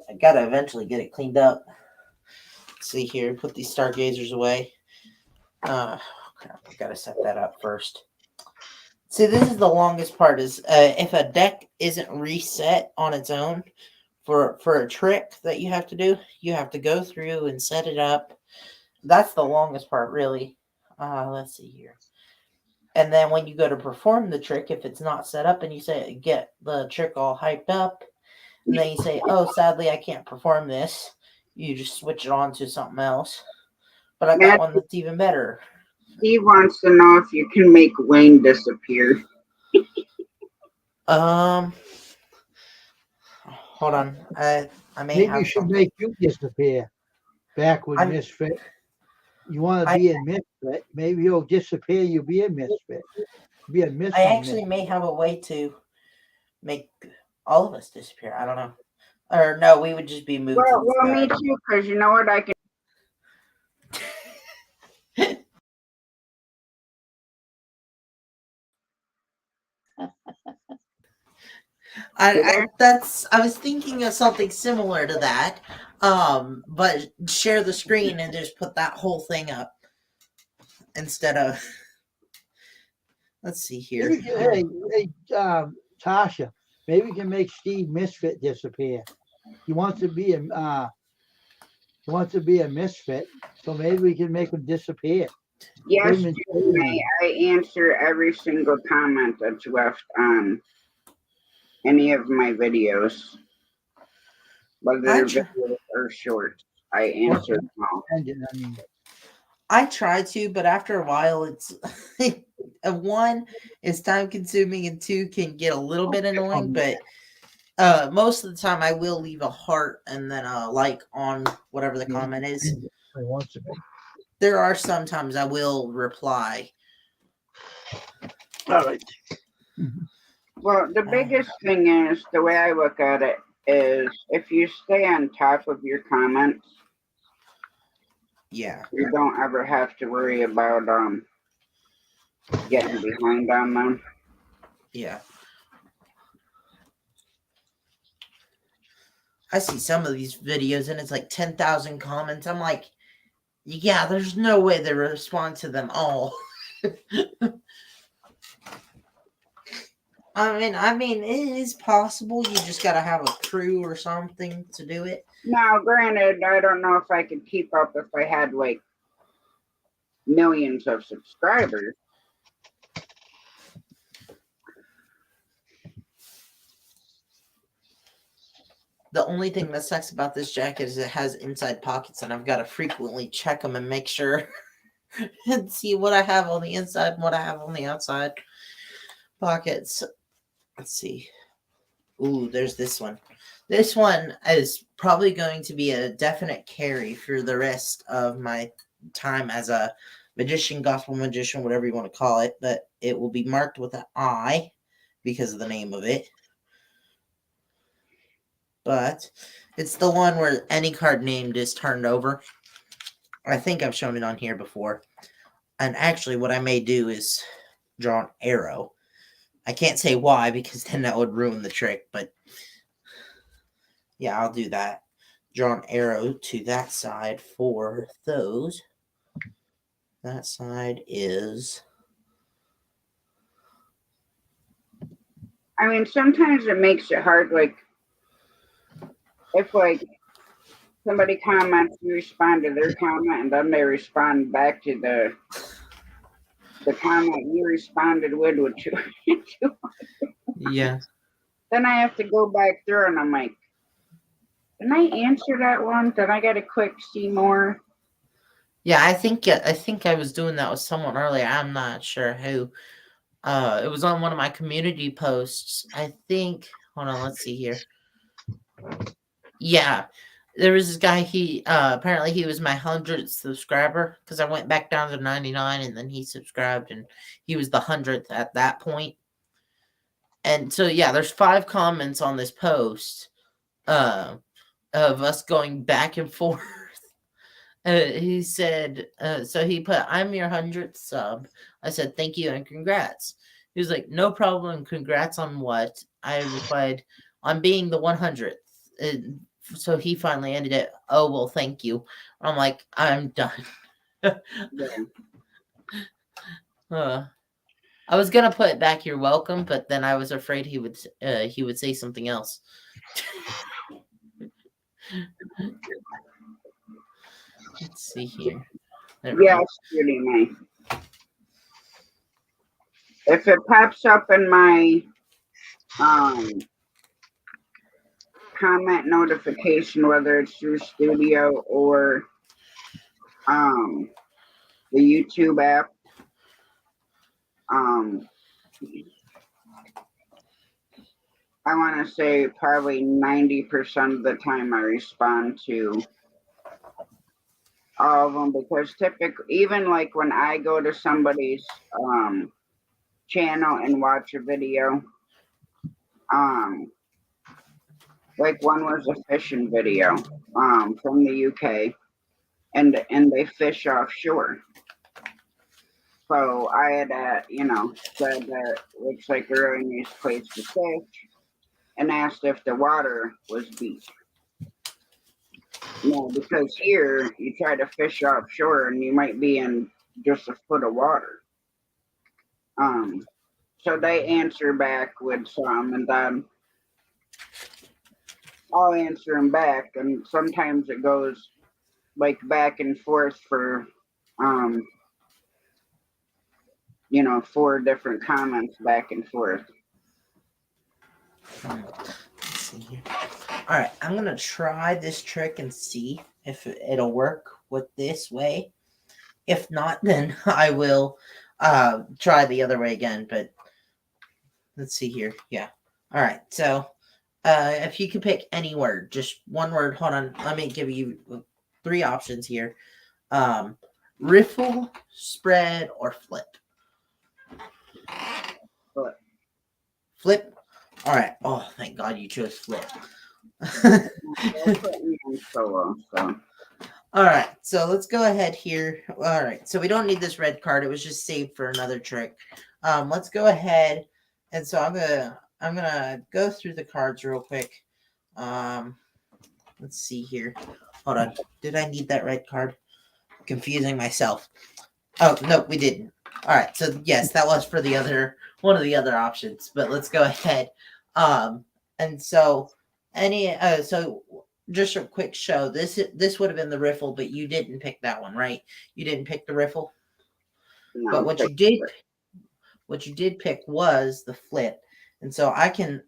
I gotta eventually get it cleaned up. Let's see here, put these stargazers away. Crap, I gotta set that up first. See, this is the longest part. Is if a deck isn't reset on its own for a trick that you have to do, you have to go through and set it up. That's the longest part, really. Let's see here. And then when you go to perform the trick, if it's not set up and you say get the trick all hyped up, and then you say, "Oh, sadly, I can't perform this," you just switch it on to something else. But I got one that's even better. He wants to know if you can make Wayne disappear. Hold on. I may Maybe have you should something. make you disappear. Backward misfit. You want to be a misfit. Maybe you'll disappear. You'll be a misfit. Be a misfit. I actually may have a way to make all of us disappear. I don't know. Or no, we would just be moved. Well, me too, because you know what I can. I was thinking of something similar to that. But share the screen and just put that whole thing up instead of. Let's see here. Hey, Tasha. Maybe we can make Steve Misfit disappear. He wants to be a misfit, so maybe we can make him disappear. Yes, I answer every single comment that's left on any of my videos, whether they're videos or shorts. I answer them all. I try to, but after a while, it's 1, it's time consuming, and 2, can get a little bit annoying. But most of the time, I will leave a heart and then a like on whatever the comment is. There are sometimes I will reply. All right. Well, the biggest thing is, the way I look at it is, if you stay on top of your comments, yeah, you don't ever have to worry about getting behind on them. Yeah. I see some of these videos and it's like 10,000 comments. I'm like, Yeah, there's no way they respond to them all. I mean, it is possible. You just gotta have a crew or something to do it. Now, granted, I don't know if I could keep up if I had like millions of subscribers. The only thing that sucks about this jacket is it has inside pockets, and I've got to frequently check them and make sure and see what I have on the inside and what I have on the outside pockets. Let's see. Ooh, there's this one. This one is probably going to be a definite carry for the rest of my time as a magician, gospel magician, whatever you want to call it, but it will be marked with an I because of the name of it. But it's the one where any card named is turned over. I think I've shown it on here before. And actually, what I may do is draw an arrow. I can't say why because then that would ruin the trick, but yeah, I'll do that. Draw an arrow to that side for those. That side is... I mean, sometimes it makes it hard, like, if, like, somebody comments, you respond to their comment, and then they respond back to the comment you responded with, which Yeah. then I have to go back through, and I'm like, didn't I answer that one? Then I got to click see more. Yeah, I think I was doing that with someone earlier. I'm not sure who. It was on one of my community posts. I think. Hold on, let's see here. Yeah, there was this guy. He apparently he was my 100th subscriber because I went back down to 99, and then he subscribed, and he was the 100th at that point. And so yeah, there's 5 comments on this post, of us going back and forth. He said, so he put, I'm your 100th sub. I said, thank you and congrats. He was like, no problem. Congrats on what? I replied, on being the 100th. So he finally ended it. Oh, well, thank you. I'm like, I'm done. Yeah. I was going to put it back, you're welcome, but then I was afraid he would say something else. Let's see here. Yeah, it's pretty nice. If it pops up in my comment notification, whether it's through Studio or the YouTube app, I want to say probably 90% of the time I respond to all of them, because typically, even like when I go to somebody's channel and watch a video, like one was a fishing video from the UK, and they fish offshore. So I had said that looks like a really nice place to fish, and asked if the water was deep. No, because here you try to fish offshore and you might be in just a foot of water. So they answer back with some, and then I'll answer them back, and sometimes it goes like back and forth for 4 different comments back and forth. Let's see here. All right, I'm gonna try this trick and see if it'll work with this way. If not, then I will try the other way again. But let's see here. Yeah. All right. So if you could pick any word, just one word. Hold on. Let me give you 3 options here. Riffle, spread, or flip. Flip. All right. Oh, thank God you chose flip. Solo, so. All right, so let's go ahead here. All right, so we don't need this red card. It was just saved for another trick. Let's go ahead, and so I'm gonna go through the cards real quick. Let's see here. Hold on. Did I need that red card? confusing myself. Oh, no, we didn't. All right. So, yes, that was for the other one of the other options. But let's go ahead. And so, so just a quick show. This would have been the riffle, but you didn't pick that one, right? You didn't pick the riffle. No, But what you did pick was the flip. And so I can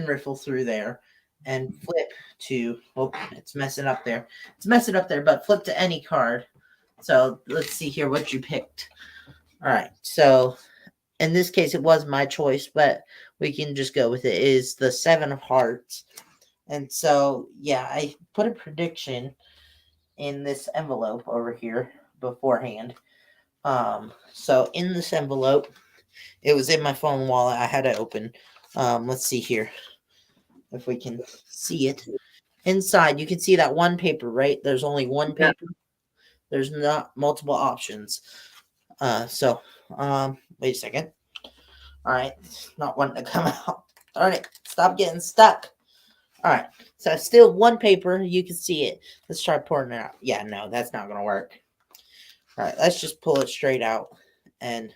riffle through there and flip to, oh, it's messing up there. It's messing up there, but flip to any card. So let's see here what you picked. All right. So in this case, it was my choice, but we can just go with it. Is the 7 of hearts. And so, yeah, I put a prediction in this envelope over here beforehand. So in this envelope, it was in my phone wallet. I had it open. Let's see here if we can see it. Inside, you can see that one paper, right? There's only one Yeah. paper. There's not multiple options. Wait a second. All right, not wanting to come out. All right, stop getting stuck. All right, so still one paper. You can see it. Let's try pouring it out. Yeah, no, that's not going to work. All right, let's just pull it straight out. And,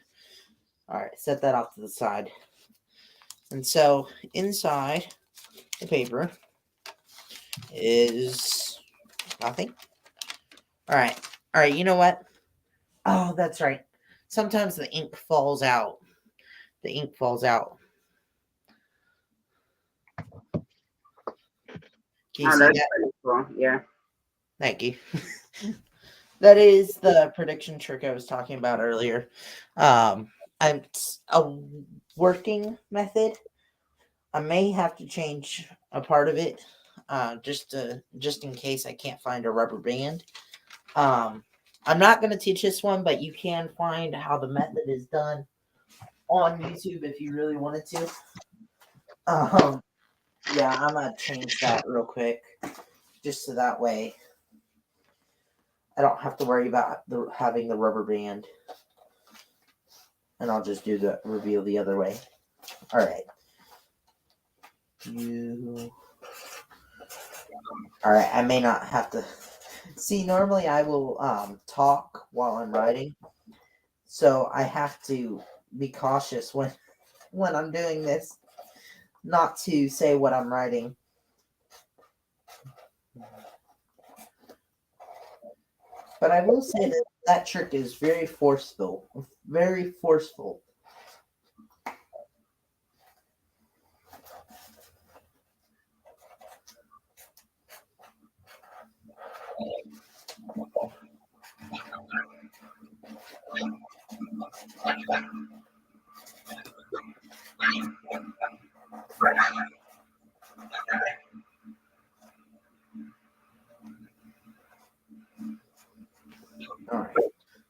all right, set that off to the side. And so inside the paper is nothing. All right, you know what? Oh, that's right. Sometimes the ink falls out. The ink falls out. Can you Oh, see that's that? pretty cool. Yeah. Thank you. That is the prediction trick I was talking about earlier. It's a working method. I may have to change a part of it, just in case I can't find a rubber band. I'm not going to teach this one, but you can find how the method is done on YouTube if you really wanted to. Yeah, I'm gonna change that real quick, just so that way I don't have to worry about having the rubber band, and I'll just do the reveal the other way. All right. All right. I may not have to see. Normally, I will talk while I'm writing, so I have to be cautious when I'm doing this, not to say what I'm writing. But I will say that trick is very forceful. Very forceful. All right.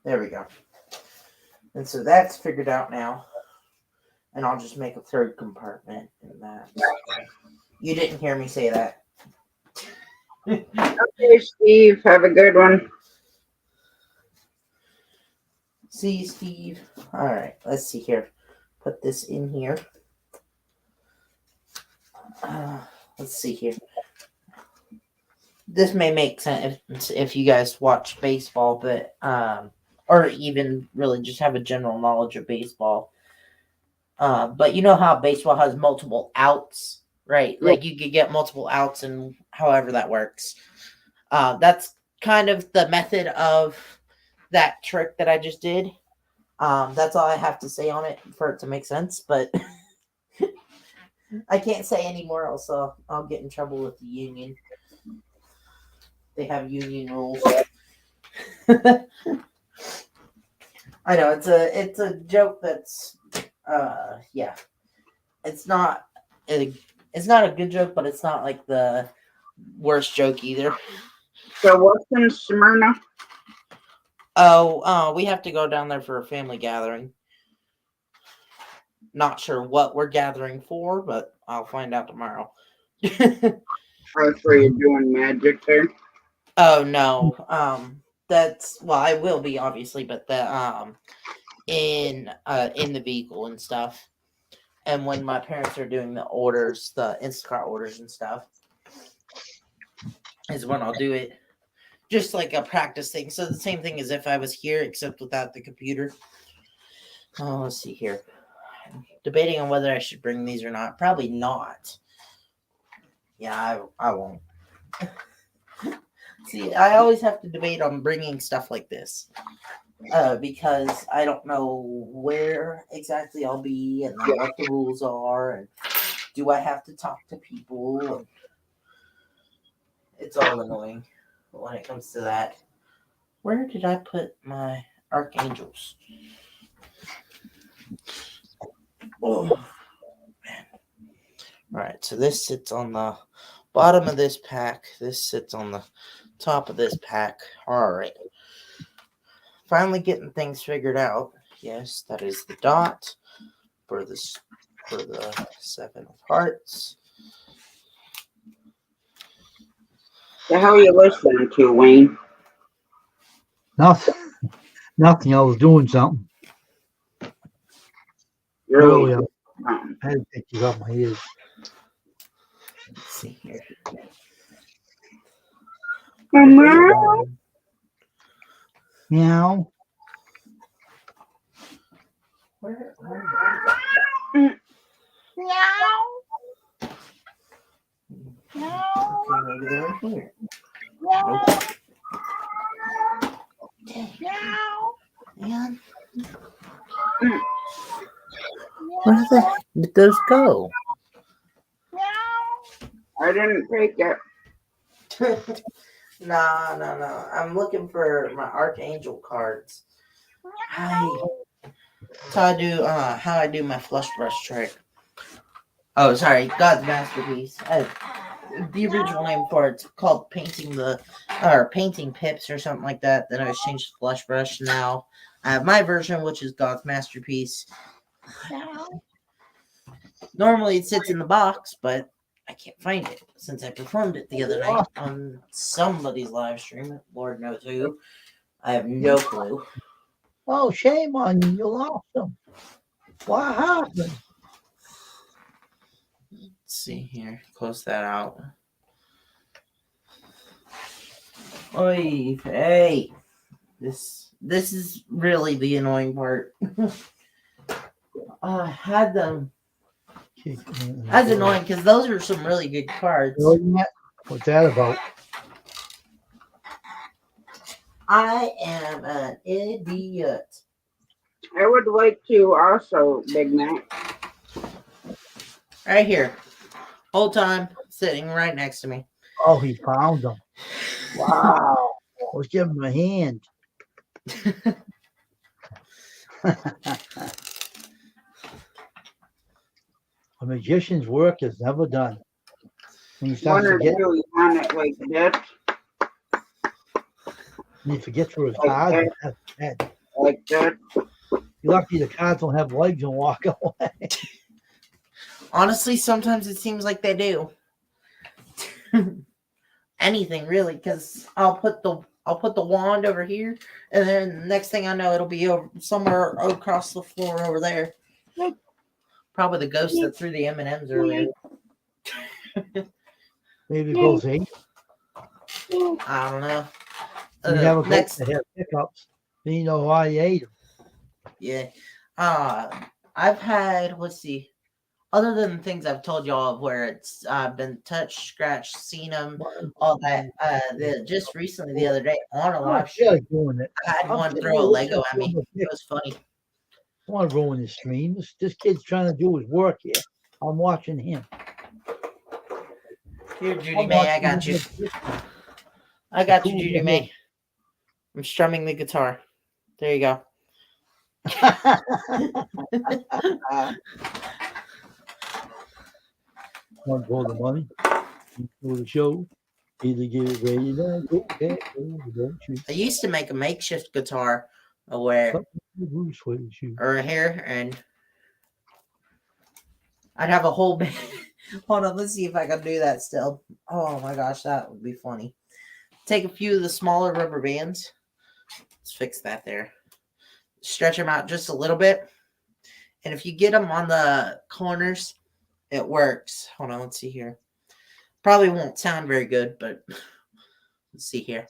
There we go. And so that's figured out now. And I'll just make a third compartment in that. You didn't hear me say that. Okay, Steve. Have a good one. See, Steve. All right. Let's see here. Put this in here. Let's see here. This may make sense if you guys watch baseball, but or even really just have a general knowledge of baseball. But you know how baseball has multiple outs, right? Like you could get multiple outs, and however that works. That's kind of the method of that trick that I just did. That's all I have to say on it for it to make sense, but I can't say any more else, so I'll get in trouble with the union. They have union rules. I know it's a joke that's yeah. It's not a good joke, but it's not like the worst joke either. So what's in Smyrna? Oh, we have to go down there for a family gathering. Not sure what we're gathering for, but I'll find out tomorrow. That's where you're doing magic there. Oh no. That's well, I will be obviously, but the in the vehicle and stuff. And when my parents are doing the orders, the Instacart orders and stuff, is when I'll do it. just like a practice thing. So the same thing as if I was here, except without the computer. Oh, let's see here. Debating on whether I should bring these or not. Probably not. Yeah, I won't. See, I always have to debate on bringing stuff like this. Because I don't know where exactly I'll be and then what the rules are and do I have to talk to people, and it's all annoying when it comes to that. Where did I put my archangels? Oh man. Alright, so this sits on the bottom of this pack. This sits on the top of this pack. Alright. Finally getting things figured out. Yes, that is the dot for the 7 of hearts. The hell are you listening to, Wayne? Nothing. Nothing. I was doing something Really? earlier. I had to take these off my ears. Let's see here. Meow. Where okay, maybe they're in here. Nope. Man. Where the heck did those go? I didn't take it. No. I'm looking for my archangel cards. How I do my flush brush trick. Oh, sorry, God's masterpiece. The original name for it's called painting pips or something like that. Then I was changed to flush brush. Now I have my version, which is God's masterpiece. Normally it sits in the box, but I can't find it since I performed it the other night on somebody's live stream. Lord knows who. I have no clue. Oh, shame on you. You lost them. What happened? Let's see here. Close that out. Oy, hey. This is really the annoying part. I had them. That's annoying because those are some really good cards. What's that about? I am an idiot. I would like to also, Big Mac. Right here. Whole time sitting right next to me. Oh, he found them. Wow. Let's give him a hand. A magician's work is never done. When he starts One to or get, two on it like this, when he forgets where his Like cards that. are. like that. You're lucky the cards don't have legs and walk away. Honestly, sometimes it seems like they do. Anything really, because I'll put the wand over here, and then next thing I know, it'll be over somewhere across the floor over there. Probably the ghost that threw the M&Ms earlier. Maybe it goes 8. I don't know. You have a Next, ghost that has pickups. Then you know why he ate them. yeah. I've had, let's see, other than the things I've told y'all of where it's been touched, scratched, seen them, all that. Just recently, the other day, on a live stream, I'm doing it. I had I'm one sitting throw a there Lego listening at me. to It was funny. I want to ruin his stream. This kid's trying to do his work here. I'm watching him. Here, Judy May, I got you. I got you, Judy May. I'm strumming the guitar. There you go. Want for the money for the show. Either get ready to go back or don't you? I used to make a makeshift guitar where, or here, and I'd have a whole band. Hold on, let's see if I can do that still. Oh my gosh, that would be funny. Take a few of the smaller rubber bands. Let's fix that there. Stretch them out just a little bit. And if you get them on the corners, it works. Hold on, let's see here. Probably won't sound very good, but let's see here.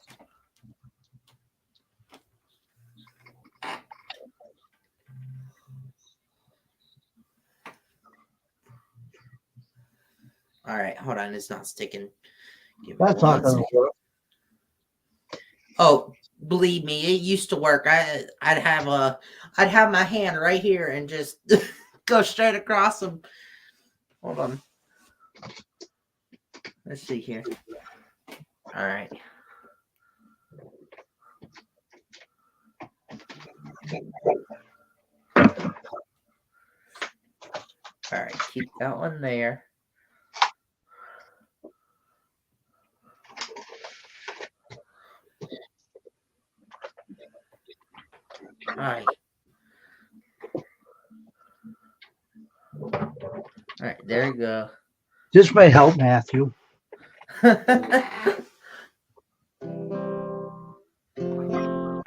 All right, hold on. It's not sticking. Give me That's not one gonna second. work. Oh, believe me, it used to work. I'd have my hand right here and just go straight across them. Hold on. Let's see here. All right. All right, keep that one there. All right. All right, there you go. This may help, Matthew. All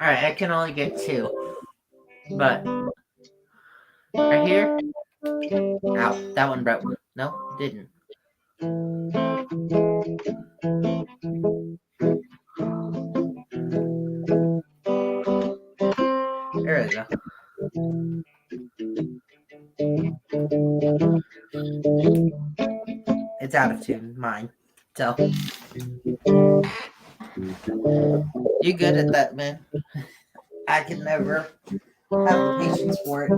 right, I can only get 2. But right here. Ow, that one broke. No, it didn't. There we go. It's out of tune, mine. So you good at that, man. I can never have the patience for it.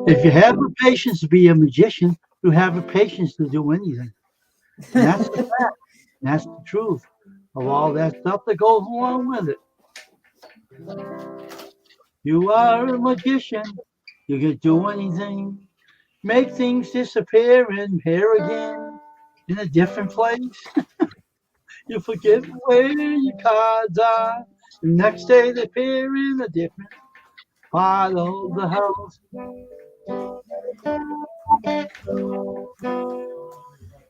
If you have the patience to be a magician, you have the patience to do anything. And that's the fact. That's the truth of all that stuff that goes along with it. You are a magician. You can do anything. Make things disappear and appear again in a different place. You forget where your cards are. The next day they appear in a different part of the house.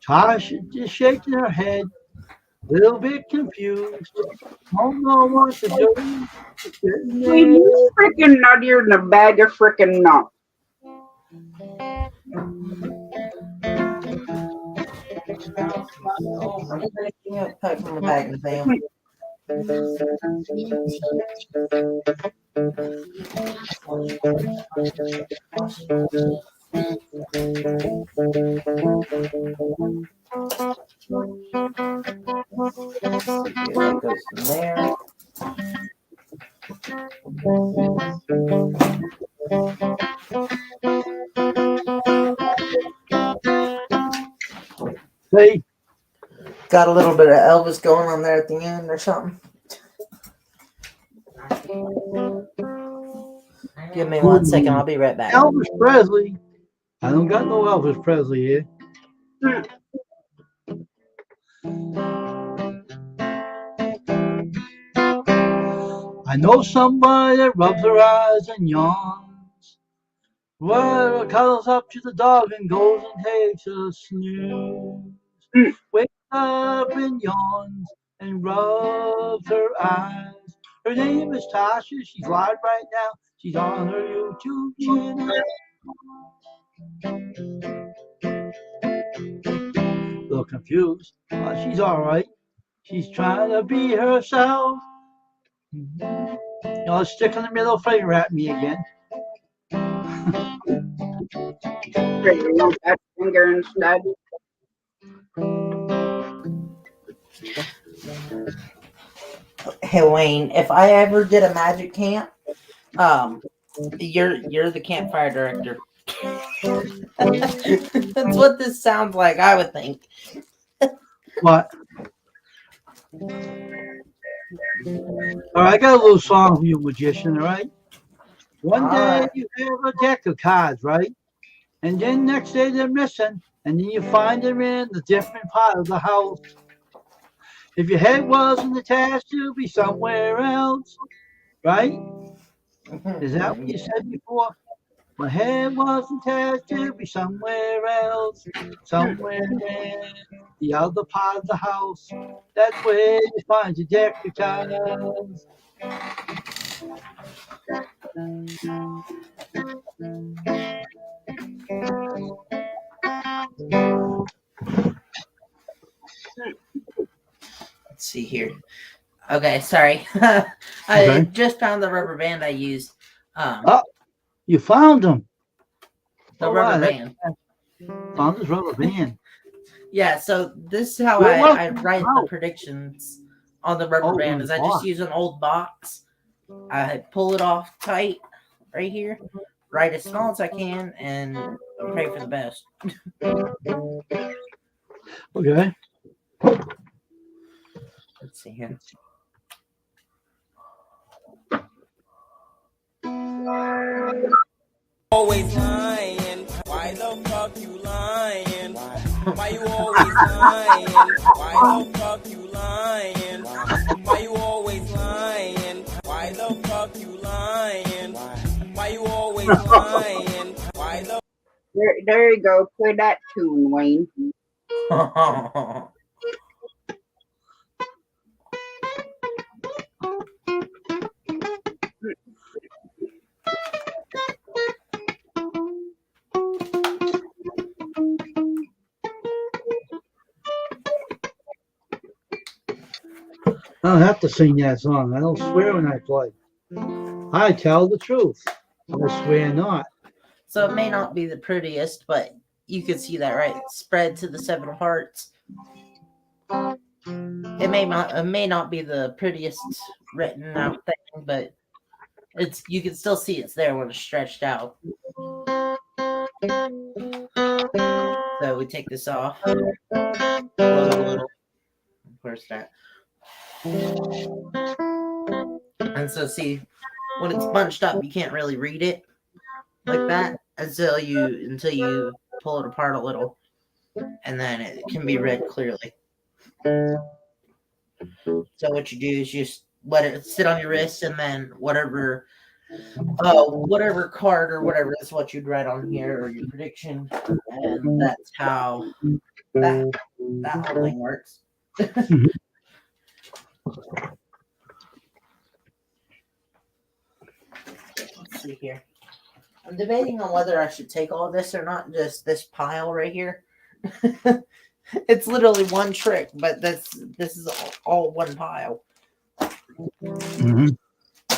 Tasha just shaking her head, a little bit confused. Don't know what to do. Sitting Sweet, there. you freaking nuttier than a bag of freaking nuts. Oh, are you gonna give me a cut from the bag of them? That goes in there. See, Got a little bit of Elvis going on there at the end or something. Give me 1 second. I'll be right back. Elvis Presley. I don't got no Elvis Presley here. I know somebody that rubs her eyes and yawns. Well, cuddles up to the dog and goes and takes a snooze. Wakes up and yawns and rubs her eyes. Her name is Tasha. She's live right now. She's on her YouTube channel. A little confused, but she's all right. She's trying to be herself. You know, sticking the middle finger at me again. You want that finger instead? Hey Wayne, if I ever did a magic camp, you're the campfire director. That's what this sounds like, I would think. What? All right, I got a little song for you, magician. All right. One All day right. you have a deck of cards, right? And then next day they're missing, and then you find them in a different part of the house. If your head wasn't attached to be somewhere else, right? Is that what you said before? My head wasn't attached to be somewhere else, somewhere in the other part of the house. That's where you find your deck of cards. Let's see here. Okay, sorry. I Okay. just found the rubber band I used. Oh, You found them. The Oh, rubber wow, that- band. Found this rubber band. Yeah, so this is how Where was I it? write the How? predictions on the rubber Oh, band. on Is the I just box. use an old box. I pull it off tight right here, write as small as I can, and pray for the best. Okay. Let's see here. Always lying. Why the fuck you lying? Why you always lying? Why the fuck you lying? Why you always lying? Why the fuck you lying? Why you always lying? Why the There you go. Play that tune, Wayne. I don't have to sing that song. I don't swear when I play. I tell the truth. I swear not. So it may not be the prettiest, but you can see that, right? Spread to the 7 parts. It may not be the prettiest written out thing, but you can still see it's there when it's stretched out. So we take this off. Load a little. Where's that? And so see, when it's bunched up, you can't really read it like that until you pull it apart a little, and then it can be read clearly. So what you do is just let it sit on your wrist, and then whatever card or whatever is what you'd write on here or your prediction, and that's how that whole thing works. Let's see here. I'm debating on whether I should take all this or not, just this pile right here. It's literally one trick, but this is all one pile. Mhm.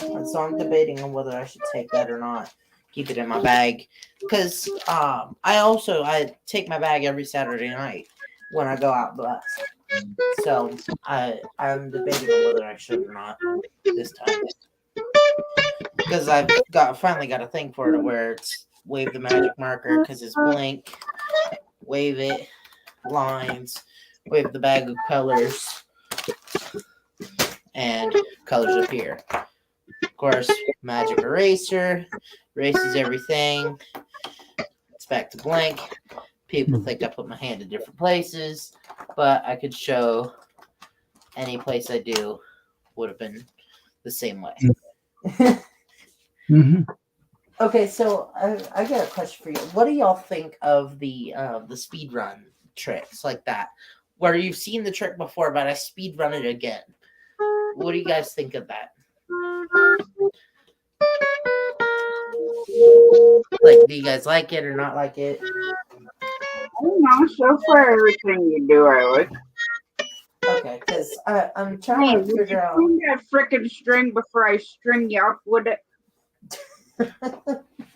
And so I'm debating on whether I should take that or not. Keep it in my bag. Because I take my bag every Saturday night when I go out blast. So I'm debating on whether I should or not this time. Because I've finally got a thing for it where it's wave the magic marker because it's blank. Wave it, lines, wave the bag of colors, and colors appear. Of course, magic eraser erases everything. It's back to blank. People think I put my hand in different places, but I could show any place I do would have been the same way. Mhm. Okay, so I got a question for you. What do y'all think of the speed run tricks like that, where you've seen the trick before, but I speed run it again? What do you guys think of that? Like, do you guys like it or not like it? I don't know. So far, everything you do, I like. Okay, because I'm trying Hey, to would you figure out. clean that frickin' string before I string you up with it?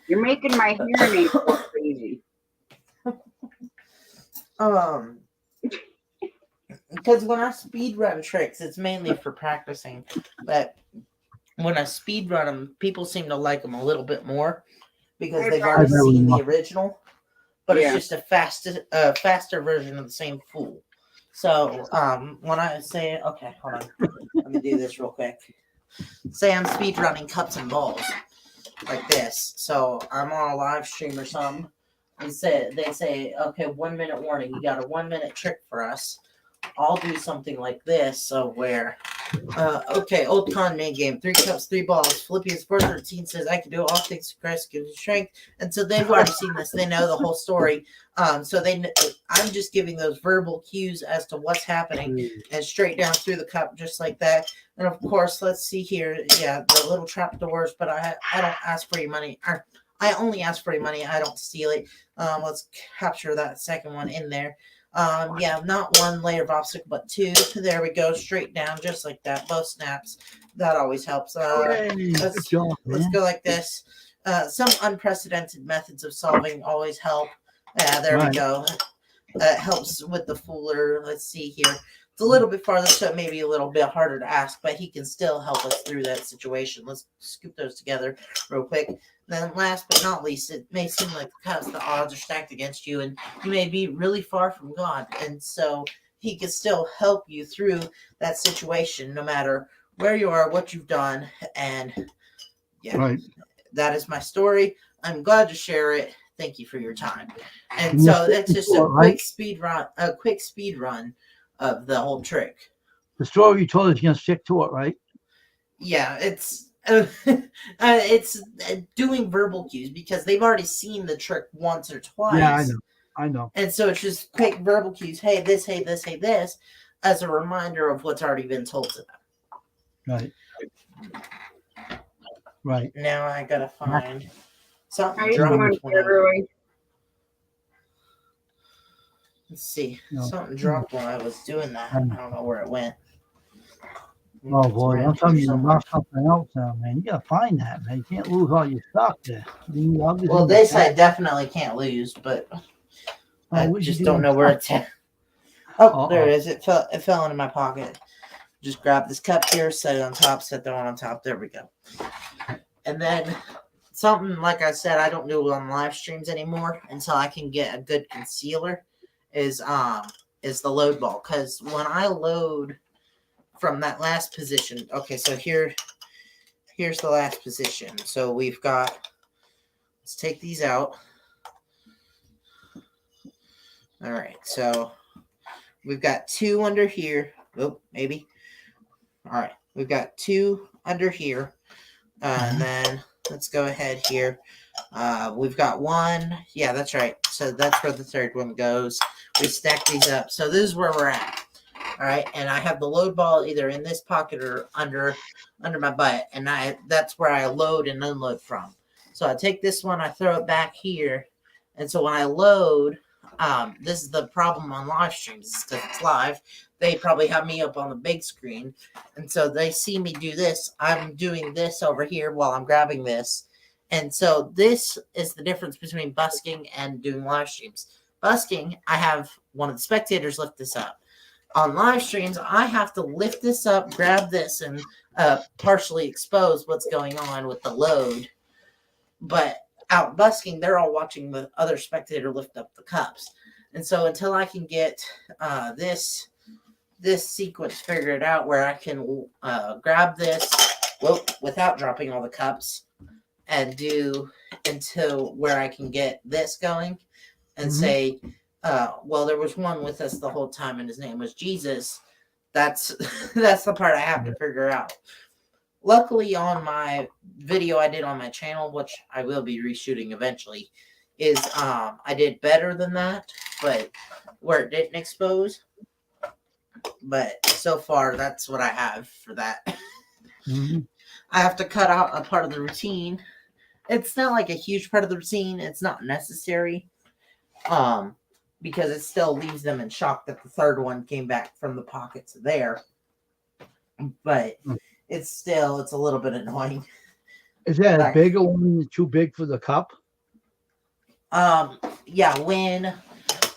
You're making my hearing aid go crazy. Because when I speed run tricks, it's mainly for practicing. But when I speed run them, people seem to like them a little bit more because they've already seen the original. But it's just a faster version of the same fool. So when I say, okay, hold on, let me do this real quick. Say I'm speed running cups and balls like this. So I'm on a live stream or something. They say, okay, 1 minute warning. You got a 1 minute trick for us. I'll do something like this. So where, okay, old con main game, 3 cups, 3 balls. Philippians 4:13 says, I can do all things through Christ gives me strength. And so they've already seen this. They know the whole story. So I'm just giving those verbal cues as to what's happening and straight down through the cup, just like that. And of course, let's see here. Yeah, the little trap doors, but I don't ask for your money. I only ask for your money. I don't steal it. Let's capture that second one in there. Yeah, not 1 layer of obstacle, but 2. There we go, straight down, just like that. Both snaps. That always helps. Let's go like this. some unprecedented methods of solving always help. Yeah, there we Right. go. Helps with the Fuller. Let's see here. It's a little bit farther, so it may be a little bit harder to ask, but he can still help us through that situation. Let's scoop those together real quick. Then last but not least, it may seem like the odds are stacked against you, and you may be really far from God. And so he can still help you through that situation, no matter where you are, what you've done. And yeah, Right. that is my story. I'm glad to share it. Thank you for your time. And And so you're that's just sticking to a it, right? quick speed run of the whole trick. The story you told us, you're gonna stick to it, right? Yeah, it's doing verbal cues because they've already seen the trick once or twice. Yeah, I know. And so it's just quick verbal cues. Hey, this, hey, this, hey, this, as a reminder of what's already been told to them. Right. Now I gotta find How something you dropped. doing, Beverly? Let's see. No. Something dropped while I was doing that. I don't know where it went. Oh It's boy, around I'm telling here you, you somewhere. lost something else now, man. You gotta find that, man. You can't lose all your stuff there. I mean, obviously Well, you this got- I definitely can't lose, but I what'd you just do don't know with where that? it's at. Oh, there Uh-oh. it is. It fell into my pocket. Just grab this cup here, set it on top, set that one on top. There we go. And then something like I said, I don't do it on live streams anymore until I can get a good concealer. Is the load ball, because when I load from that last position, okay, so here's the last position. So we've got, let's take these out. All right, so we've got two under here. Oh, maybe. All right, we've got two under here. And then let's go ahead here. We've got one. Yeah, that's right. So that's where the third one goes. We stack these up. So this is where we're at. All right, and I have the load ball either in this pocket or under my butt, and that's where I load and unload from. So I take this one, I throw it back here, and so when I load, this is the problem on live streams because it's live. They probably have me up on the big screen, and so they see me do this. I'm doing this over here while I'm grabbing this, and so this is the difference between busking and doing live streams. Busking, I have one of the spectators lift this up. On live streams, I have to lift this up, grab this, and partially expose what's going on with the load. But out busking, they're all watching the other spectator lift up the cups. And so until I can get this sequence figured out where I can grab this without dropping all the cups and do until where I can get this going and say, well, there was one with us the whole time, and his name was Jesus. That's the part I have to figure out. Luckily, on my video I did on my channel, which I will be reshooting eventually, is I did better than that, but where it didn't expose. But so far, that's what I have for that. I have to cut out a part of the routine. It's not like a huge part of the routine. It's not necessary. Because it still leaves them in shock that the third one came back from the pockets there. But it's a little bit annoying. Is that a bigger one too big for the cup? Yeah,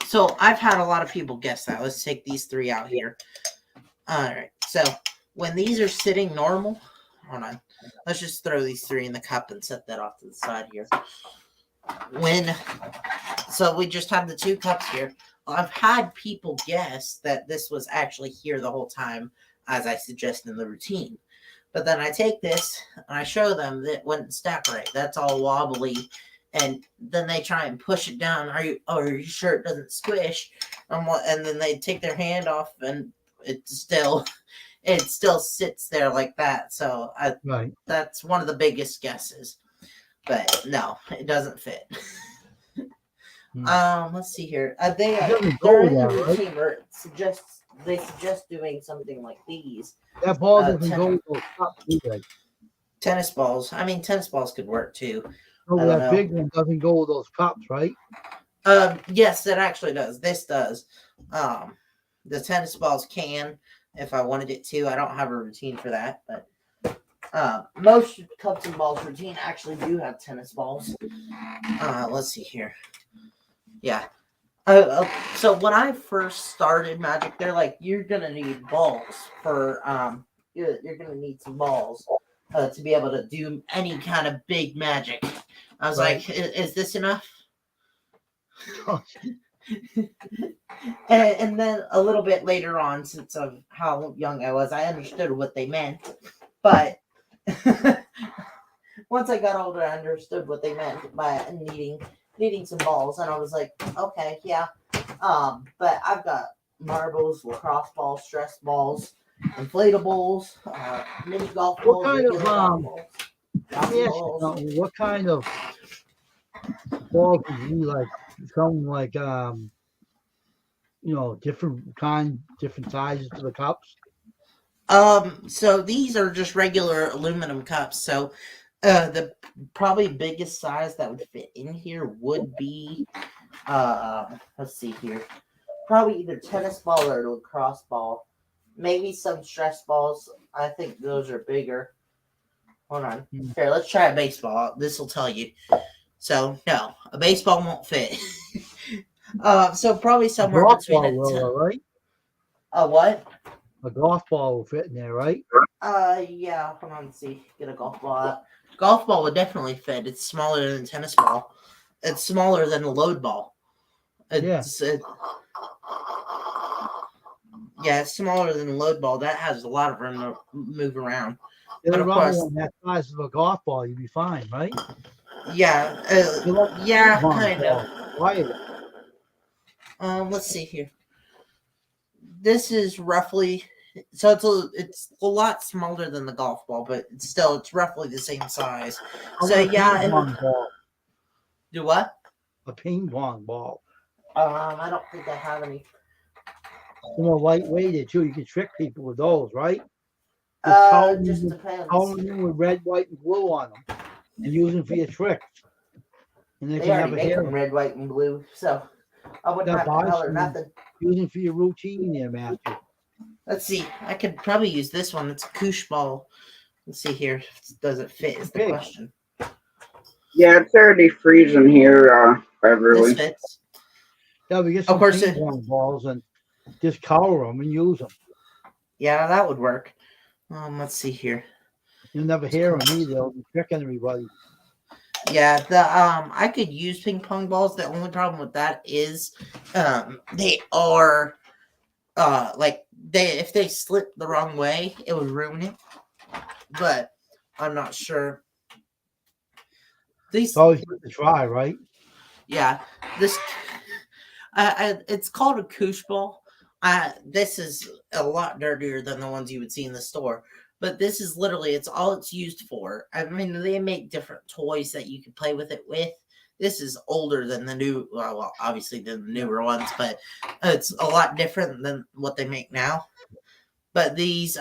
so I've had a lot of people guess that. Let's take these three out here. All right, so when these are sitting normal, hold on. Let's just throw these three in the cup and set that off to the side here. So we just have the two cups here. I've had people guess that this was actually here the whole time, as I suggest in the routine. But then I take this and I show them that it wouldn't stack right. That's all wobbly. And then they try and push it down. Are you sure it doesn't squish? And then they take their hand off and it still sits there like that. So that's one of the biggest guesses. But no, it doesn't fit. Let's see here. They're in the routine where they suggest doing something like these. That ball doesn't go with those cups, do they? Tennis balls. I mean, tennis balls could work too. No, that big one doesn't go with those cups, right? Yes, it actually does. This does. The tennis balls can, if I wanted it to. I don't have a routine for that, but Most cups and balls routine actually do have tennis balls. Let's see here. Yeah. So when I first started Magic, they're like, you're gonna need balls for you're gonna need some balls to be able to do any kind of big magic. I was Right. like, is this enough? And then a little bit later on, since of how young I was, I understood what they meant. But once I got older, I understood what they meant by needing some balls, and I was like, okay, yeah. But I've got marbles, lacrosse balls, stress balls, inflatables, mini golf What balls, kind of regular golf balls, let me bouncy ask you balls. something. What kind of balls would you need? Like some like different sizes for the cups. So these are just regular aluminum cups. So, the probably biggest size that would fit in here would be, let's see here, probably either tennis ball or lacrosse ball. Maybe some stress balls. I think those are bigger. Hold on. Hmm. Here, let's try a baseball. This will tell you. So no, a baseball won't fit. So probably A somewhere golf between ball will, all right? a what? A golf ball will fit in there, right? Yeah. Hold on. Let's see. Get a golf ball out. Golf ball would definitely fit. It's smaller than tennis ball. It's smaller than a load ball. It's yeah, it's smaller than a load ball. That has a lot of room to move around. Get But a of rubber course, one that size of a golf ball, you'd be fine, right? yeah, You're like a ping yeah, pong kind of. ball. Why? Let's see here. This is roughly so it's a lot smaller than the golf ball, but it's roughly the same size. How So about a yeah, ping pong ball? do what? A ping pong ball. I don't think I have any. Lightweighted too. You can trick people with those, right? Just Just depends. color them with red, white, and blue on them, and use them for your tricks. And they They can already have a make hair. them red, white, and blue, so I wouldn't Got have to buy color some. nothing. Use them for your routine, there, Matthew. Let's see. I could probably use this one. It's a koosh ball. Let's see here. Does it fit? Is the Okay. question. Yeah, it's already freezing here, This Beverly. fits. Yeah, we get Of some course ping it- pong balls and just color them and use them. Yeah, that would work. Let's see here. You'll never hear them either. They'll be tricking everybody. Yeah, I could use ping pong balls. The only problem with that is they are like if they slip the wrong way, it would ruin it. But I'm not sure. These It's always good to try, right? yeah, this it's called a koosh ball. This is a lot dirtier than the ones you would see in the store. But this is literally it's all it's used for. I mean, they make different toys that you can play with it with. This is older than the new, well, obviously than the newer ones, but it's a lot different than what they make now. But these,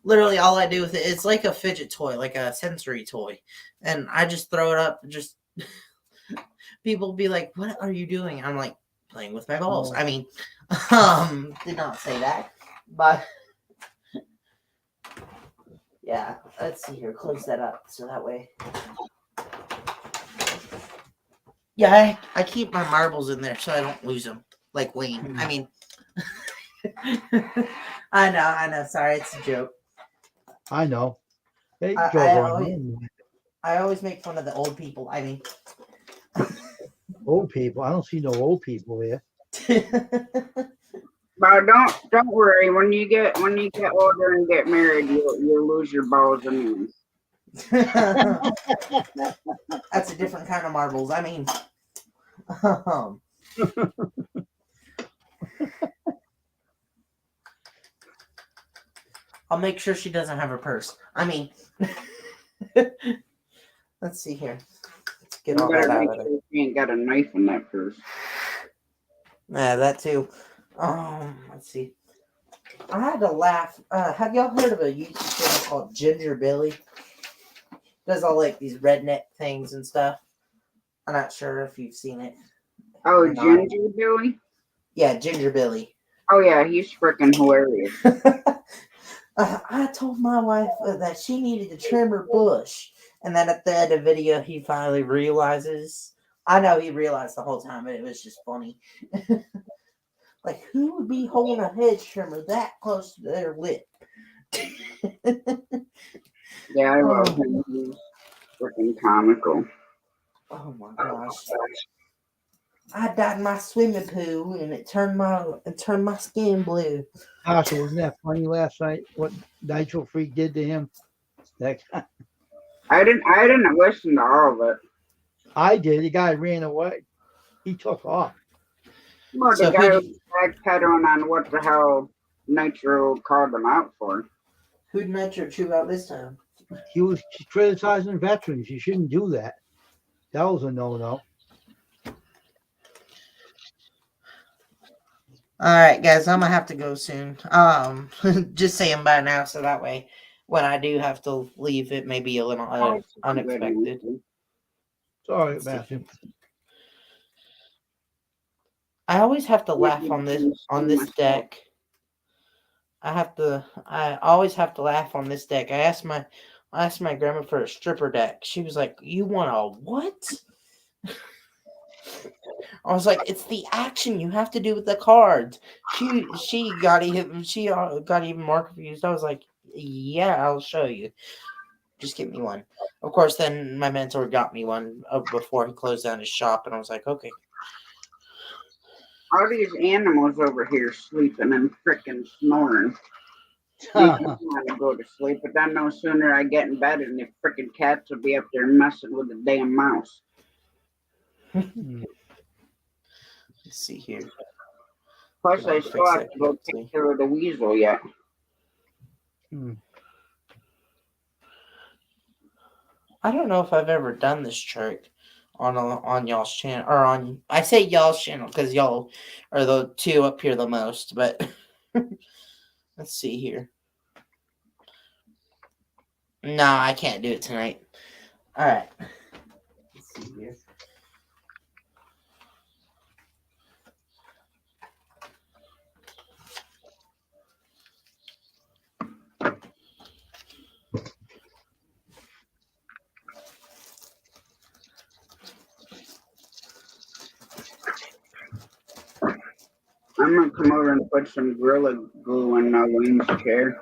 literally all I do with it, it's like a fidget toy, like a sensory toy, and I just throw it up. Just people be like, "What are you doing?" I'm like, "Playing with my balls." Oh. I mean, did not say that, but yeah. Let's see here. Close that up so that way. Yeah, I keep my marbles in there so I don't lose them, like Wayne. I mean, I know. Sorry, it's a joke. I know. Hey, I- Joe, I going always- on. I always make fun of the old people. I mean, Old people. I don't see no old people here. But don't worry. When you get older and get married, you'll lose your balls and that's a different kind of marbles. I mean, I'll make sure she doesn't have her purse. I mean, let's see here. Let's get you all gotta that out make of there. sure you ain't got a knife in that purse. Yeah, that too. Let's see. I had to laugh. Have y'all heard of a YouTube channel called Ginger Billy? Does all like these redneck things and stuff. I'm not sure if you've seen it. Oh, or not. Ginger Billy? Yeah, Ginger Billy. Oh yeah, he's freaking hilarious. I told my wife that she needed to trim her bush, and then at the end of the video, he finally realizes. I know he realized the whole time, but it was just funny. Like, who would be holding a hedge trimmer that close to their lip? Yeah, I love Oh, him. He's freaking comical. oh my gosh! I died in my swimming pool, and it turned my skin blue. Tasha, wasn't that funny last night? What Nitro Freak did to him? That I didn't listen to all of it. I did. The guy ran away. He took off. Well, the So guy was backpedaling on what the hell Nitro called him out for. who'd Nitro chew out this time? He was criticizing veterans. You shouldn't do that. That was a no-no. All right, guys, I'm gonna have to go soon. Just saying bye now, so that way, when I do have to leave, it may be a little unexpected. Sorry, Matthew. I always have to laugh on this deck. I always have to laugh on this deck. I asked my grandma for a stripper deck. She was like, "You want a what?" I was like, "It's the action you have to do with the cards." She got even more confused. I was like, "Yeah, I'll show you. Just get me one." Of course, then my mentor got me one before he closed down his shop, and I was like, "Okay." All these animals over here sleeping and frickin' snoring. Makes me want to go to sleep, but then no sooner I get in bed and the frickin' cats will be up there messing with the damn mouse. Let's see here. Plus, I still have to go take care of the weasel yet. I don't know if I've ever done this trick on y'all's channel, or on, I say y'all's channel because y'all are the two up here the most, but let's see here. No, I can't do it tonight. All right. Let's see here. I'm gonna come over and put some Gorilla Glue in Wayne's chair.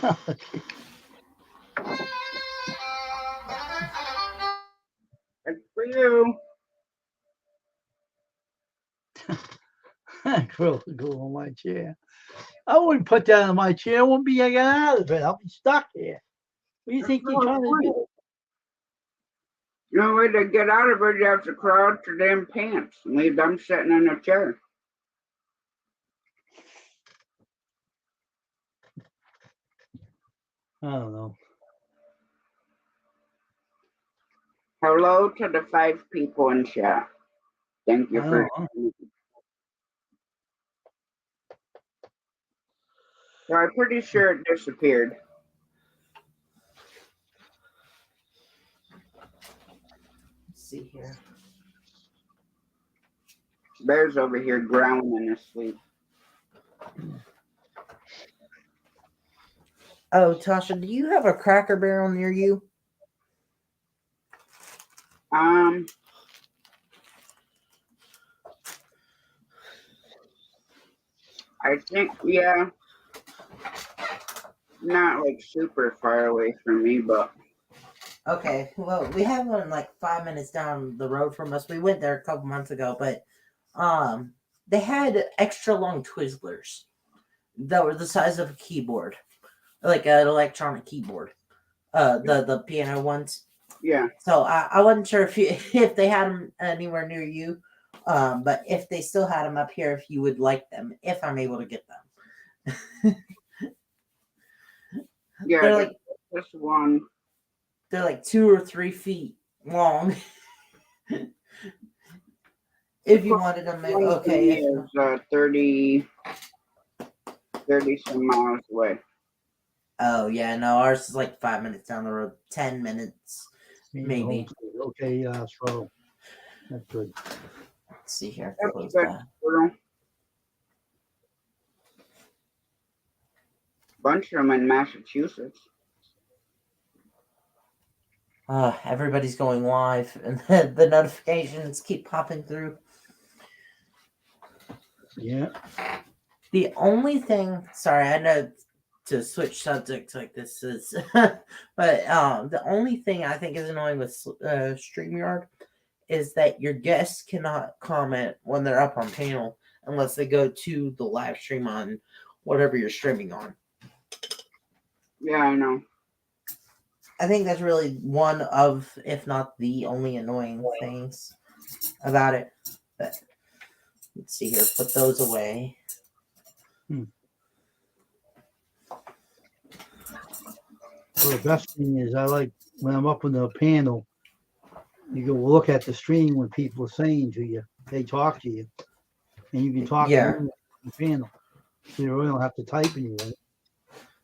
That's for you. Gorilla Glue on my chair. I wouldn't put that on my chair. I wouldn't be getting out of it. I'll be stuck here. What do you think you're trying to do? The only way to get out of it, you have to crawl out your damn pants and leave them sitting in a chair. I don't know. Hello to the 5 people in chat. Thank you for. So I'm pretty sure it disappeared. Let's see here. Bear's over here growling in his sleep. Oh, Tasha, do you have a Cracker Barrel near you? I think, yeah. Not like super far away from me, but. Okay, well, we have one like 5 minutes down the road from us. We went there a couple months ago, but they had extra long Twizzlers that were the size of a keyboard, like an electronic keyboard. The piano ones. Yeah. So I wasn't sure if they had them anywhere near you, but if they still had them up here, if you would like them, if I'm able to get them. Yeah, they're like this one. They're like 2 or 3 feet long. If you wanted them, okay. Is 30 some miles away. Oh yeah, no, ours is like 5 minutes down the road, 10 minutes, maybe. Okay, so that's good. Let's see here. That's good. bunch of them in Massachusetts. Everybody's going live, and the notifications keep popping through. Yeah. The only thing, sorry, I know to switch subjects like this is, but the only thing I think is annoying with StreamYard is that your guests cannot comment when they're up on panel unless they go to the live stream on whatever you're streaming on. Yeah, I know. I think that's really one of, if not the only annoying things about it. But let's see here, put those away. Well, the best thing is I like when I'm up on the panel, you can look at the stream when people are saying to you. They talk to you. And you can talk to them on the panel. So you really don't have to type anything.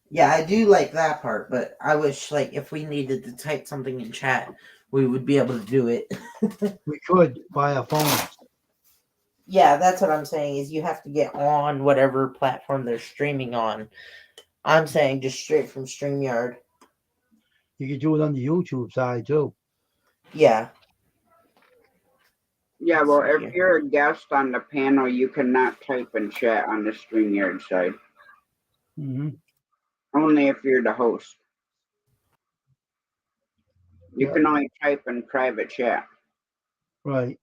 Yeah, I do like that part, but I wish, like, if we needed to type something in chat, we would be able to do it. We could by a phone. Yeah, that's what I'm saying, is you have to get on whatever platform they're streaming on. I'm saying just straight from StreamYard. You could do it on the YouTube side too. Yeah. Yeah, well, Let's see if here. you're a guest on the panel, you cannot type in chat on the StreamYard side. Mm-hmm. Only if you're the host. You Yeah. can only type in private chat. Right.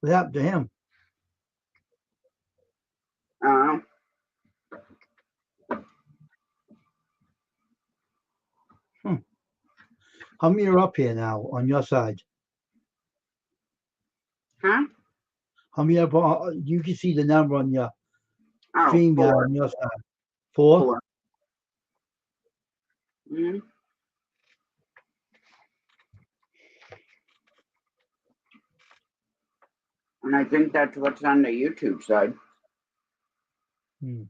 What happened to him? How many are up here now on your side? Huh? How many are, you can see the number on your stream guy Four. on your side. Four? Four. Mm-hmm. And I think that's what's on the YouTube side. He's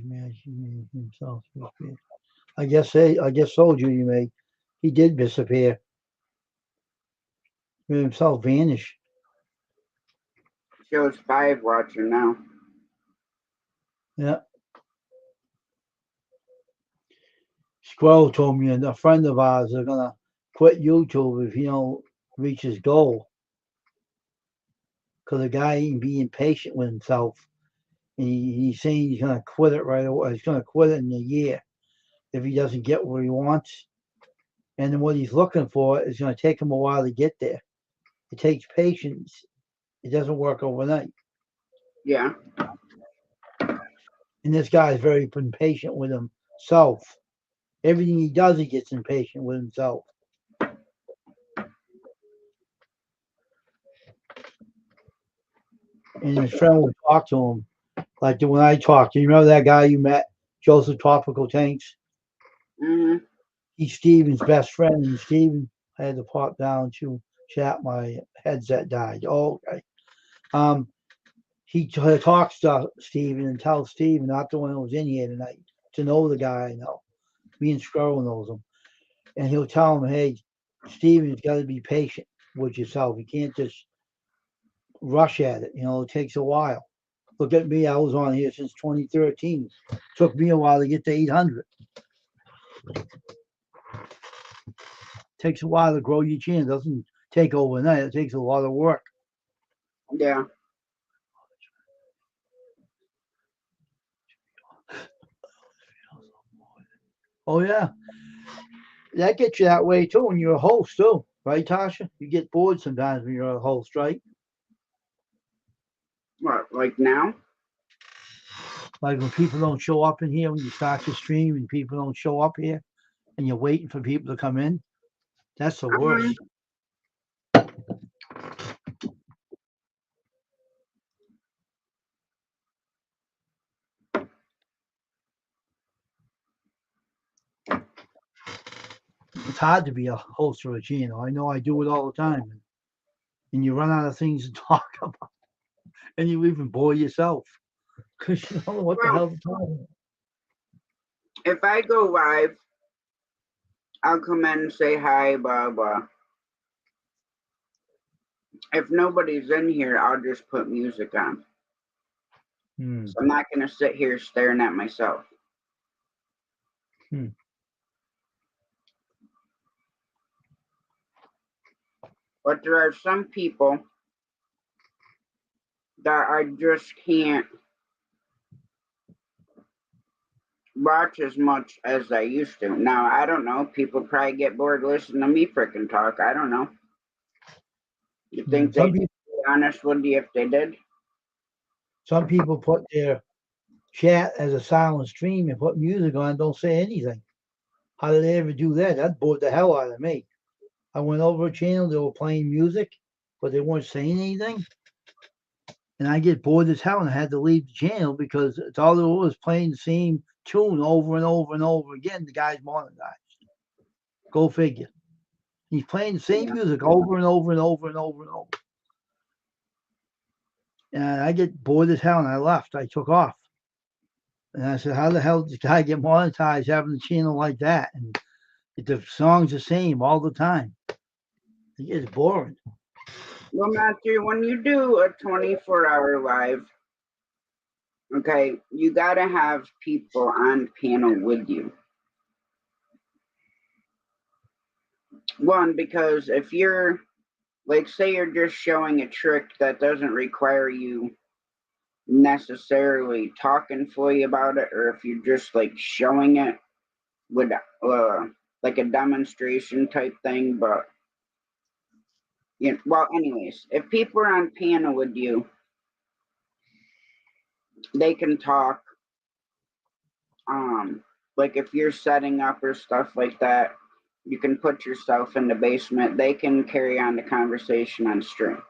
mad. He made himself disappear. I guess so, Judy May. He did disappear. Made himself vanish. Shows 5 watching now. Yeah. Squirrel told me a friend of ours are gonna quit YouTube if he don't reach his goal. Because the guy ain't being patient with himself. And he's saying he's gonna quit it right away. He's gonna quit it in a year if he doesn't get what he wants. And then what he's looking for is gonna take him a while to get there. It takes patience. It doesn't work overnight. Yeah. And this guy is very impatient with himself. Everything he does, he gets impatient with himself. And his friend would talk to him like when I talked. Do you remember that guy you met, Joseph Tropical Tanks? Mm-hmm. He's Steven's best friend, and Steven had to pop down to chat. My headset died. Oh, okay. He talks to Steven and tells Steven, not the one who was in here tonight, to know the guy I know. Me and Squirrel knows him. And he'll tell him, hey, Steven's got to be patient with yourself. You can't just rush at it. It takes a while. Look at me. I was on here since 2013. Took me a while to get to 800. Takes a while to grow your channel. It doesn't take overnight. It takes a lot of work. Yeah. Oh, yeah. That gets you that way, too, when you're a host, too. Right, Tasha? You get bored sometimes when you're a host, right? What, like now? Like when people don't show up in here, when you start your stream and people don't show up here, and you're waiting for people to come in. That's the worst. It's hard to be a host of a channel. I know I do it all the time. And you run out of things to talk about. And you even bore yourself. Because you don't know what the hell to talk about. If I go live, I'll come in and say hi, blah, blah. If nobody's in here, I'll just put music on. So I'm not going to sit here staring at myself. But there are some people that I just can't watch as much as I used to. Now, I don't know. People probably get bored listening to me freaking talk. I don't know. You think Some they'd be people, honest with you if they did? some people put their chat as a silent stream and put music on and don't say anything. How did they ever do that? That bored the hell out of me. I went over a channel, they were playing music, but they weren't saying anything. And I get bored as hell and I had to leave the channel because it's all it was playing the same tune over and over and over again. The guy's monetized. Go figure. He's playing the same music over and over and over and over and over. And I get bored as hell and I left. I took off. And I said, how the hell did this guy get monetized having a channel like that? And the song's the same all the time. It gets boring. Well, Matthew, when you do a 24-hour live, okay, you got to have people on panel with you. One, because if you're, like, say you're just showing a trick that doesn't require you necessarily talking fully about it, or if you're just, like, showing it with, like a demonstration type thing, but, you know, well, anyways, if people are on panel with you, they can talk. Like if you're setting up or stuff like that, you can put yourself in the basement. They can carry on the conversation on stream.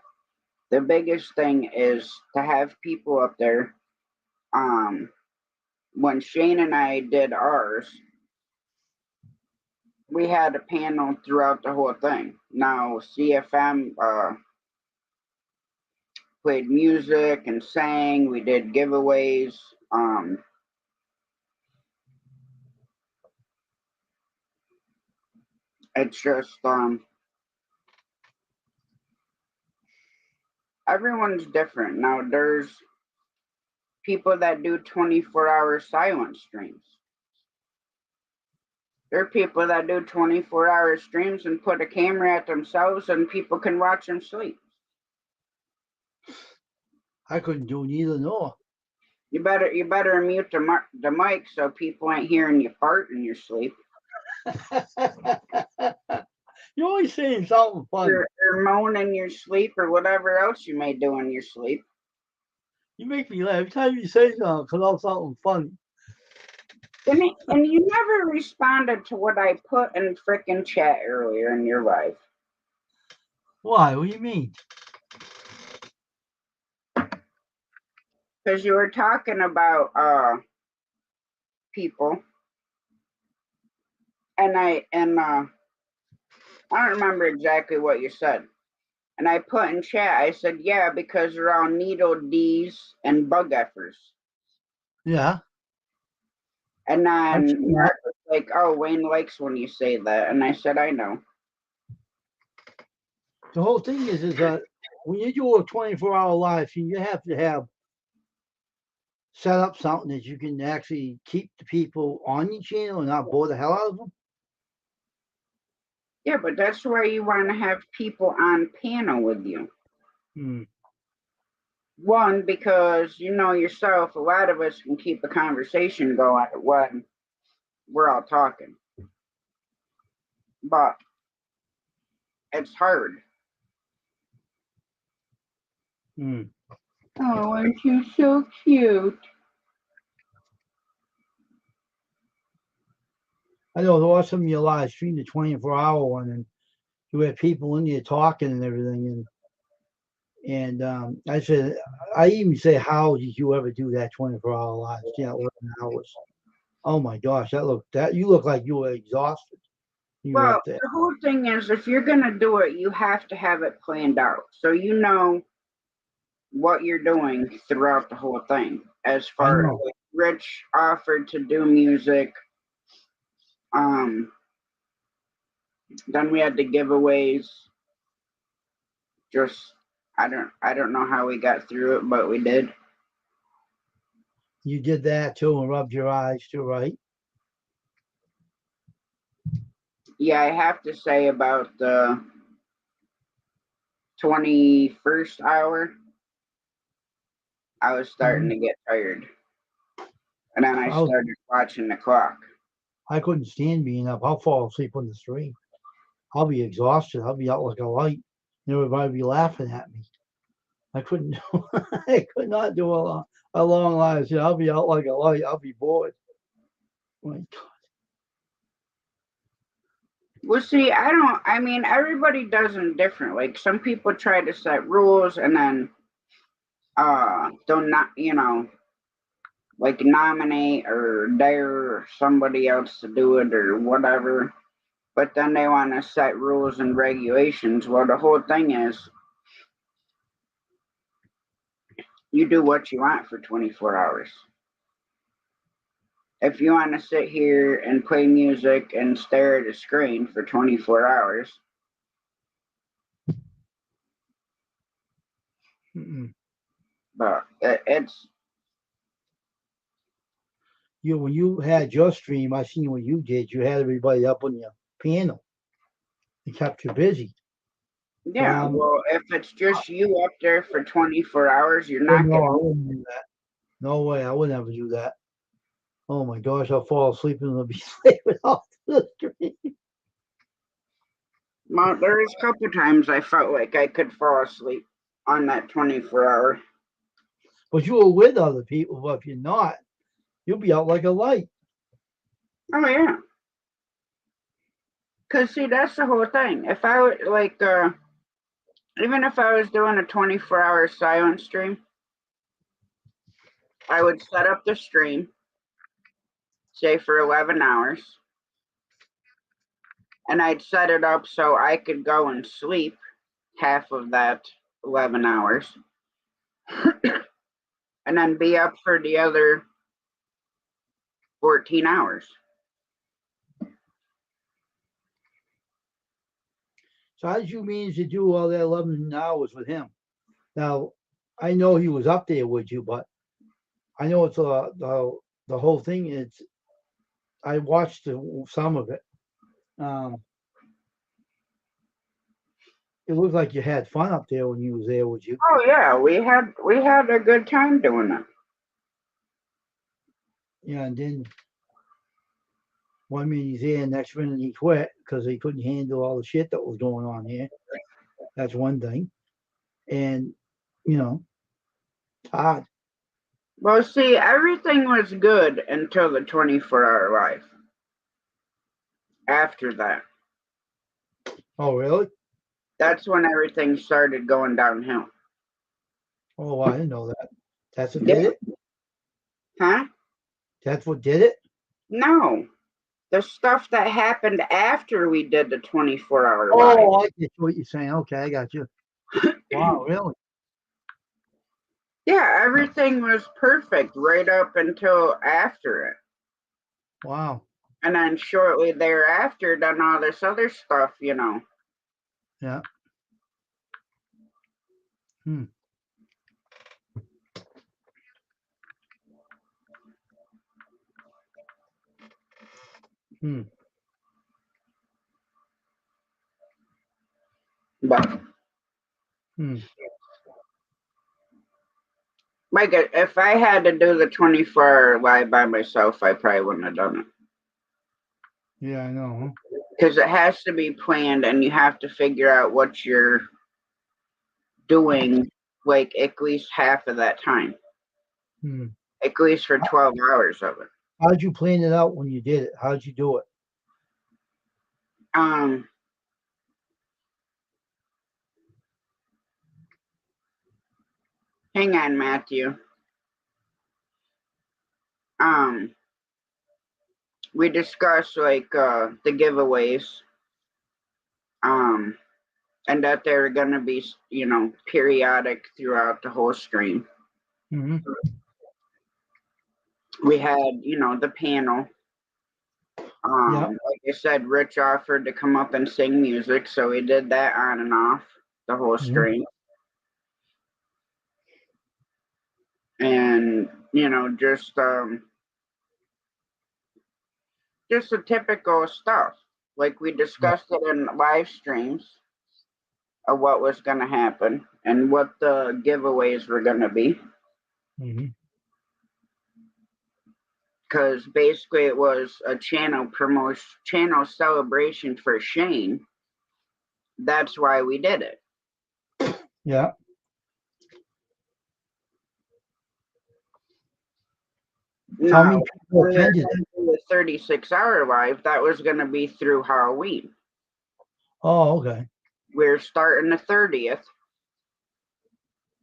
The biggest thing is to have people up there. When Shane and I did ours, we had a panel throughout the whole thing. Now CFM played music and sang. We did giveaways. It's just everyone's different. Now there's people that do 24-hour silent streams. There are people that do 24-hour streams and put a camera at themselves and people can watch them sleep. I couldn't do neither nor. You better mute the mic so people ain't hearing you fart in your sleep. You're always saying something funny. Or moan in your sleep or whatever else you may do in your sleep. You make me laugh every time you say something, come out something funny. And you never responded to what I put in frickin' chat earlier in your live. Why? What do you mean? Because you were talking about people, and I don't remember exactly what you said. And I put in chat, I said, yeah, because they're all needle D's and bug effers. Yeah. And then Mark was like, oh, Wayne likes when you say that. And I said, I know. The whole thing is that when you do a 24-hour live stream, you have to have set up something that you can actually keep the people on your channel and not bore the hell out of them. Yeah, but that's why you want to have people on panel with you. One, because you know yourself, a lot of us can keep a conversation going when we're all talking. But it's hard. Oh, aren't you so cute? I know there was some of your live stream, the 24-hour one, and you had people in there talking and everything. And I said, I even say, how did you ever do that 24-hour live? 11 hours. Oh my gosh, you look like you were exhausted. Well, the whole thing is, if you're gonna do it, you have to have it planned out, so you know what you're doing throughout the whole thing. As far as like, Rich offered to do music, then we had the giveaways. Just I don't know how we got through it, but we did. You did that too and rubbed your eyes too, right? Yeah, I have to say about the 21st hour, I was starting to get tired. And then I I, was, started watching the clock. I couldn't stand being up. I'll fall asleep on the stream. I'll be exhausted. I'll be out like a light. And everybody be laughing at me. I couldn't do I could not do a long line. You know, I'll be out like a light. I'll be bored. My God. Well, see, I mean, everybody does them different. Like, some people try to set rules and then, don't not, like nominate or dare somebody else to do it or whatever. But then they want to set rules and regulations. Well, the whole thing is you do what you want for 24 hours. If you want to sit here and play music and stare at a screen for 24 hours, Mm-mm. but it's When you had your stream, I seen what you did. You had everybody up on your panel. It kept you busy. yeah. Well, if it's just you up there for 24 hours, you're Oh, not no, getting. I wouldn't do that. No way, I would never do that. Oh my gosh, I'll fall asleep and I'll be sleeping off the screen. Well, there was a couple times I felt like I could fall asleep on that 24-hour. But you were with other people, but if you're not, you'll be out like a light. Oh yeah. Cause see, that's the whole thing. If I would like, even if I was doing a 24-hour silent stream, I would set up the stream, say for 11 hours, and I'd set it up so I could go and sleep half of that 11 hours, and then be up for the other 14 hours. So how did you manage to do all that 11 hours with him? Now, I know he was up there with you, but I know it's the whole thing. I watched some of it. It looked like you had fun up there when he was there with you. Oh yeah, we had a good time doing it. Yeah, and then one minute he's there, next minute he quit because he couldn't handle all the shit that was going on here. That's one thing. And, it's hard. Well, see, everything was good until the 24-hour life. After that, Oh, really? that's when everything started going downhill. Oh, I didn't know that. That's what Yeah. did it? Huh? That's what did it? No. The stuff that happened after we did the 24-hour live. Oh, I get what you're saying. Okay, I got you. Wow, really? Yeah, everything was perfect right up until after it. Wow. And then shortly thereafter, done all this other stuff, Yeah. Hmm. Hmm. But Hmm. like, if I had to do the 24-hour live by myself, I probably wouldn't have done it. Yeah, I know. Because it has to be planned and you have to figure out what you're doing, like, at least half of that time. Hmm. At least for 12 hours of it. How'd you plan it out when you did it? How'd you do it? Hang on, Matthew. We discussed like the giveaways, and that they're gonna be, periodic throughout the whole stream. Mm-hmm. We had, the panel. Yeah. Like I said, Rich offered to come up and sing music, so we did that on and off the whole stream. And just the typical stuff. Like we discussed it in live streams of what was going to happen and what the giveaways were going to be. Mm-hmm. Because basically it was a channel celebration for Shane. That's why we did it. Yeah. How many people attended? The 36-hour live, that was going to be through Halloween. Oh, okay. We're starting the 30th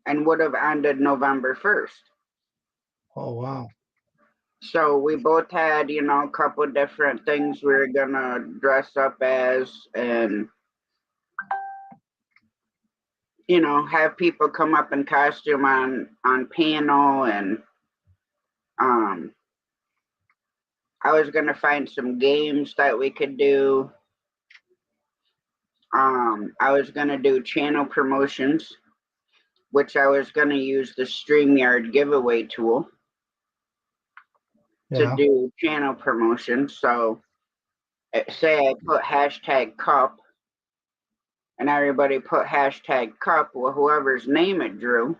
and would have ended November 1st. Oh, wow. So we both had, a couple of different things we were going to dress up as and, have people come up in costume on panel. And I was going to find some games that we could do. I was going to do channel promotions, which I was going to use the StreamYard giveaway tool to do channel promotions. So say I put hashtag cup and everybody put hashtag cup, well, whoever's name it drew,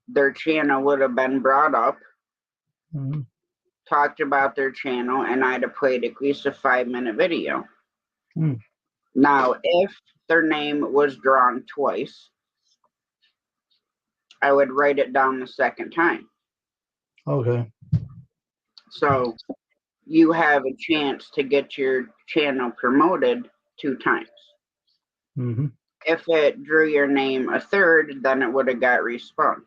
their channel would have been brought up, talked about their channel, and I'd have played at least a 5-minute video. Now, if their name was drawn twice, I would write it down the second time. Okay. So you have a chance to get your channel promoted 2 times. Mm-hmm. If it drew your name a third, then it would have got respawned,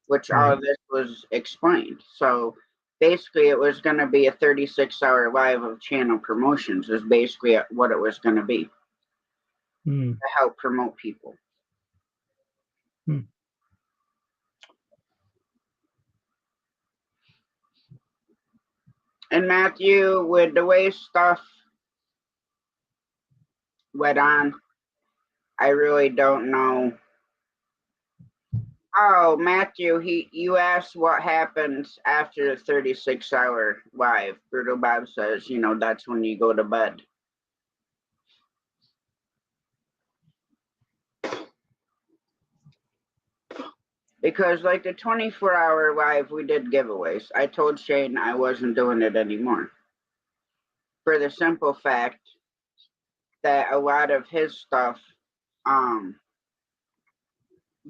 which all of this was explained. So basically it was going to be a 36-hour live of channel promotions is basically what it was going to be to help promote people. And Matthew, with the way stuff went on, I really don't know. Oh, Matthew, you asked what happens after the 36-hour live. Brutal Bob says, that's when you go to bed. Because like the 24-hour live, we did giveaways. I told Shane I wasn't doing it anymore. For the simple fact that a lot of his stuff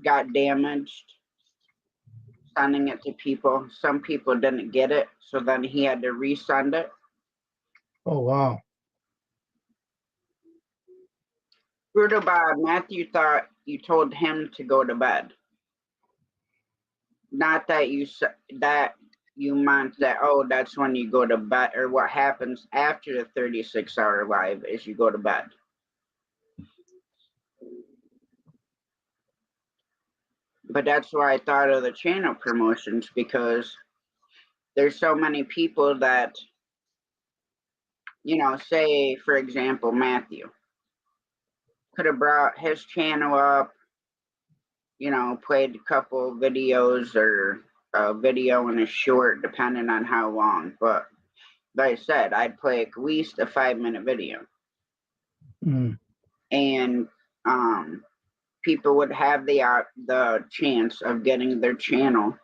got damaged sending it to people. Some people didn't get it, so then he had to resend it. Oh, wow. Brutal Bob, Matthew thought you told him to go to bed. Not that you meant that, oh, that's when you go to bed, or what happens after the 36-hour live is you go to bed. But that's why I thought of the channel promotions, because there's so many people that, say, for example, Matthew could have brought his channel up, played a couple videos or a video and a short, depending on how long. But like I said, I'd play at least a 5-minute video. And people would have the chance of getting their channel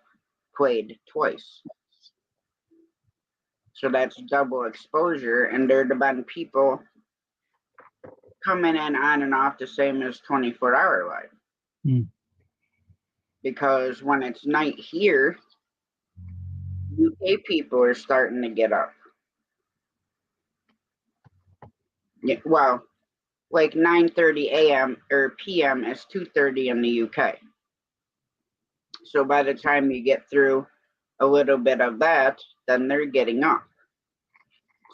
played twice. So that's double exposure, and there'd have been people coming in on and off the same as 24-hour live. Because when it's night here, UK people are starting to get up. Yeah, well, like 9:30 a.m. or p.m. is 2:30 in the UK. So by the time you get through a little bit of that, then they're getting up.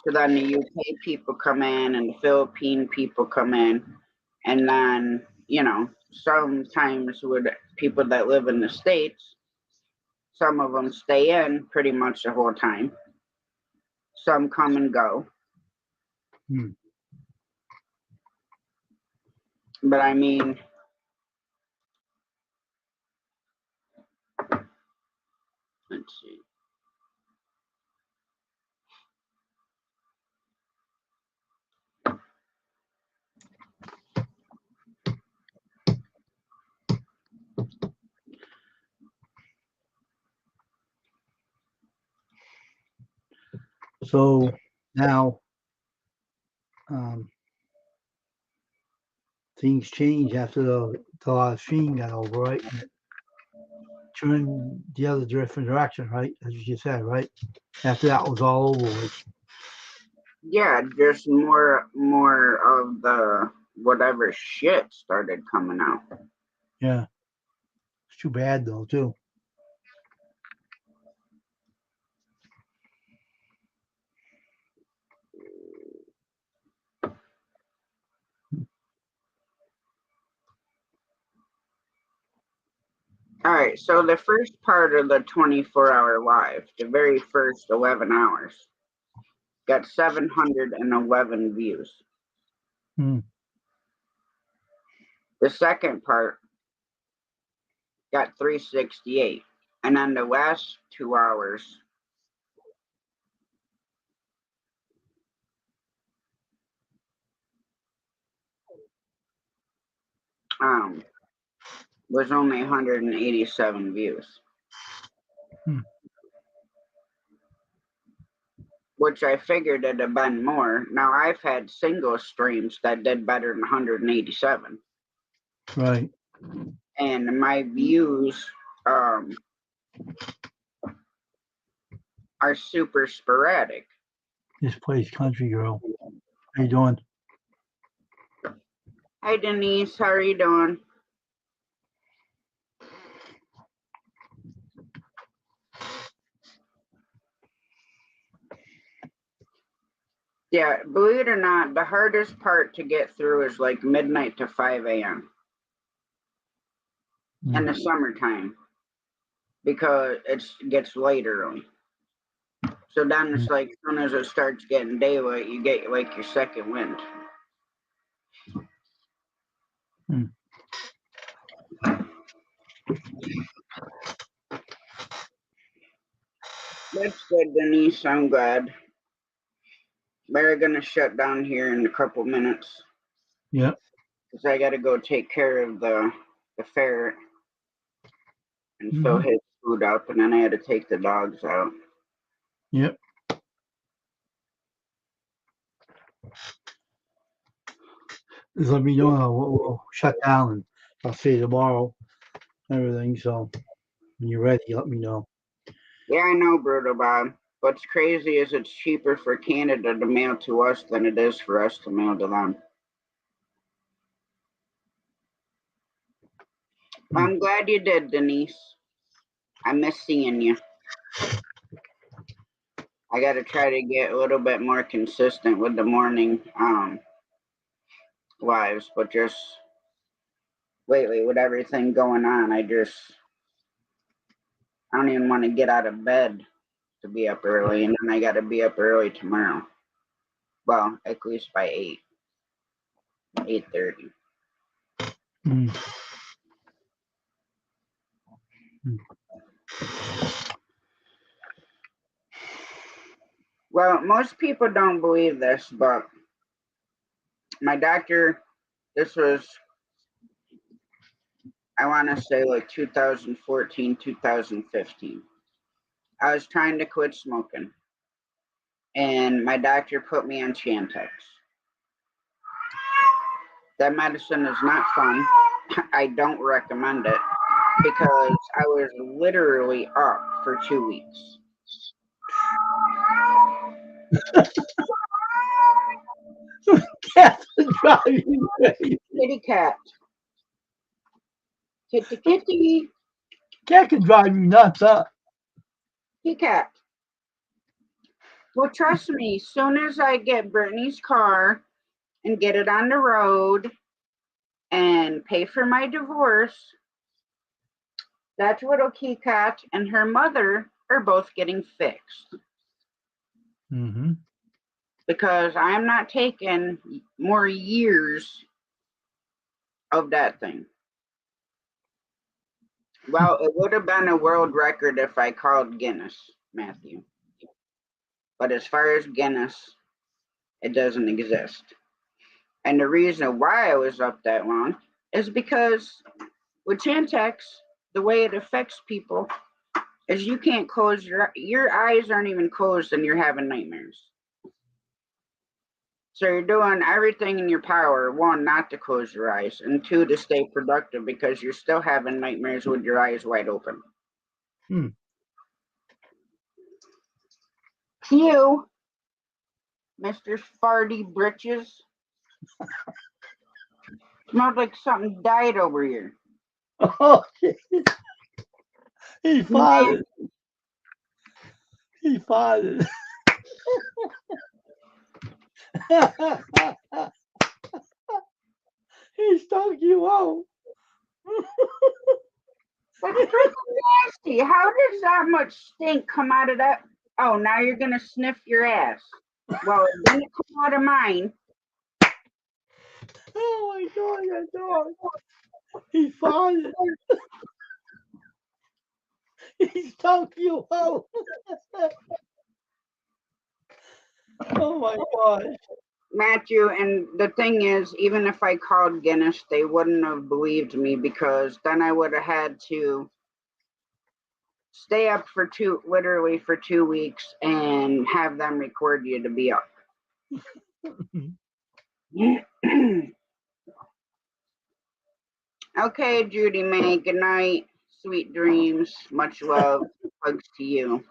So then the UK people come in and the Philippine people come in, and then, sometimes with people that live in the States, some of them stay in pretty much the whole time. Some come and go. But I mean, Let's see. So now things change after the live stream got over, right? And it turned the other different direction, right? As you just said, right? After that was all over with. Yeah, just more of the whatever shit started coming out. Yeah. It's too bad though, too. All right, so the first part of the 24-hour live, the very first 11 hours, got 711 views. Hmm. The second part got 368. And then the last 2 hours was only 187 views. Hmm. Which I figured it'd have been more. Now I've had single streams that did better than 187. Right. And my views are super sporadic. This place, country girl. How you doing? Hi Denise, how are you doing? Yeah, believe it or not, the hardest part to get through is like midnight to 5 a.m. in the summertime because it gets late early. So then it's like as soon as it starts getting daylight, you get like your second wind. That's good, Denise. I'm glad. We're gonna shut down here in a couple minutes. Yeah. Because I gotta go take care of the ferret and fill his food up, and then I had to take the dogs out. Yep. Just let me know. We'll shut down and I'll see you tomorrow. Everything. So when you're ready, let me know. Yeah, I know, Brutal Bob. What's crazy is it's cheaper for Canada to mail to us than it is for us to mail to them. I'm glad you did, Denise. I miss seeing you. I got to try to get a little bit more consistent with the morning lives, but just lately with everything going on, I don't even want to get out of bed to be up early, and then I got to be up early tomorrow. Well, at least by 8:30. Well, most people don't believe this, but my doctor, this was, I want to say like 2014, 2015. I was trying to quit smoking, and my doctor put me on Chantix. That medicine is not fun. I don't recommend it because I was literally up for 2 weeks. Cat's driving me crazy. Kitty cat. Kitty kitty. Cat can drive you nuts, huh? Kitty cat. Well, trust me, as soon as I get Brittany's car and get it on the road and pay for my divorce, that's what Kitty Cat and her mother are both getting fixed. Mm-hmm. Because I'm not taking more years of that thing. Well, it would have been a world record if I called Guinness, Matthew. But as far as Guinness, it doesn't exist. And the reason why I was up that long is because with Chantix, the way it affects people is you can't close your eyes aren't even closed and you're having nightmares. So you're doing everything in your power, one, not to close your eyes, and two, to stay productive because you're still having nightmares with your eyes wide open. You, Mr. Farty Britches, smelled like something died over here. Oh, he farted. He farted. He stunk you out. That's freaking nasty. How does that much stink come out of that? Oh, now you're gonna sniff your ass. Well, it didn't come out of mine. Oh my God, that dog. He farted. He stunk you out. Oh my God. Matthew, and the thing is, even if I called Guinness, they wouldn't have believed me because then I would have had to stay up for literally for 2 weeks and have them record you to be up. Okay, Judy May, good night. Sweet dreams. Much love. Hugs to you.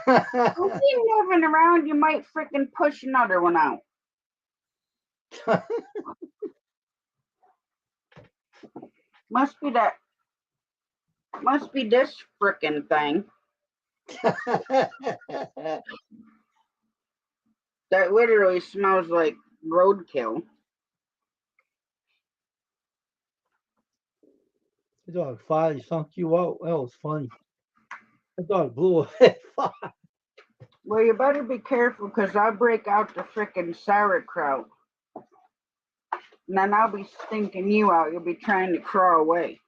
Don't be moving around, you might freaking push another one out. Must be this frickin' thing that literally smells like roadkill. The dog farted, stunk you out. That was funny. The dog blew away. Well, you better be careful because I'll break out the frickin' sauerkraut. And then I'll be stinking you out. You'll be trying to crawl away.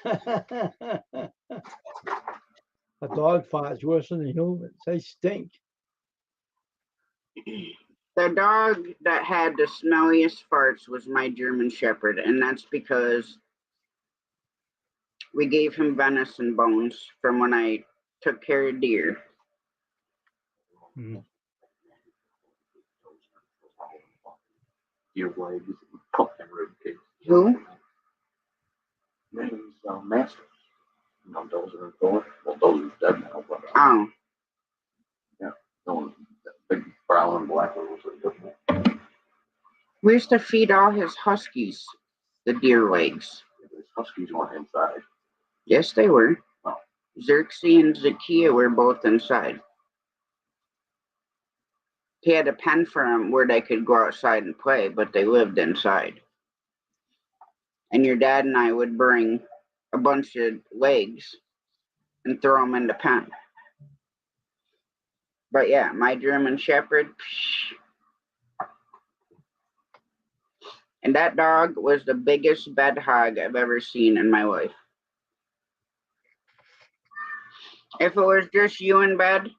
A dog farts worse than the humans. They stink. The dog that had the smelliest farts was my German Shepherd, and that's because we gave him venison bones from when I took care of deer. Mm. Deer legs, cooked in rib cage. Who? Name's Masters. You know, Dozer and Thor. Well, Dozer's dead now, but Oh, no, that big brown and black one was a good one. we used to feed all his huskies the deer legs. His huskies weren't inside. Yes, they were. Oh. Xerxes and Zakia were both inside. He had a pen for them where they could go outside and play, but they lived inside. And your dad and I would bring a bunch of legs and throw them in the pen. But yeah, my German Shepherd, and that dog was the biggest bed hog I've ever seen in my life. If it was just you in bed,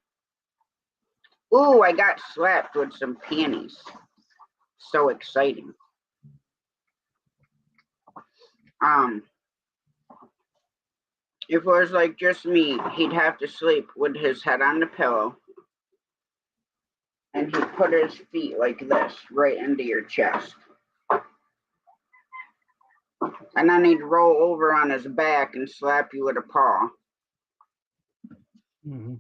ooh, I got slapped with some panties. So exciting. If it was like just me, he'd have to sleep with his head on the pillow and he'd put his feet like this right into your chest. And then he'd roll over on his back and slap you with a paw. Mm-hmm.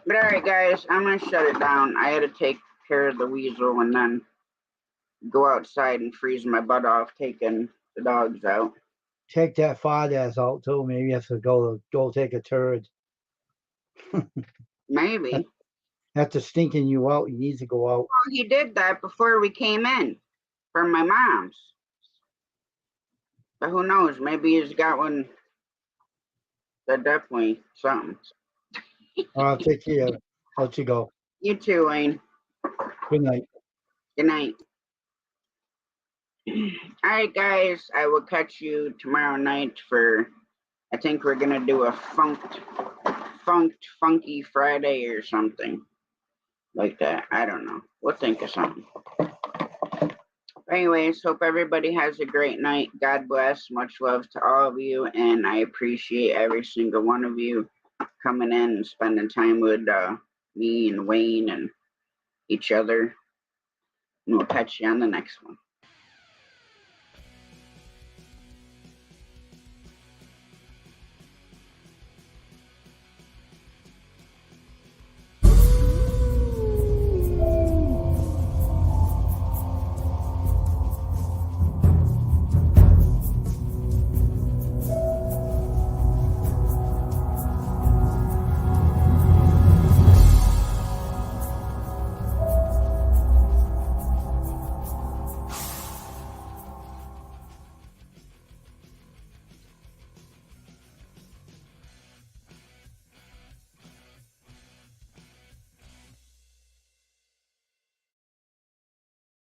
But all right, guys, I'm going to shut it down. I had to take care of the weasel and then go outside and freeze my butt off taking the dogs out. Take that fart ass out too. Maybe you have to go take a turd. Maybe. After stinking you out, you need to go out. Well, he did that before we came in from my mom's. But who knows? Maybe he's got one that definitely something. All right, take care. I'll let you go. You too, Wayne. Good night. Good night. All right, guys. I will catch you tomorrow night for. I think we're gonna do a funky Friday or something like that. I don't know. We'll think of something. Anyways, hope everybody has a great night. God bless. Much love to all of you, and I appreciate every single one of you coming in and spending time with me and Wayne and each other. And we'll catch you on the next one.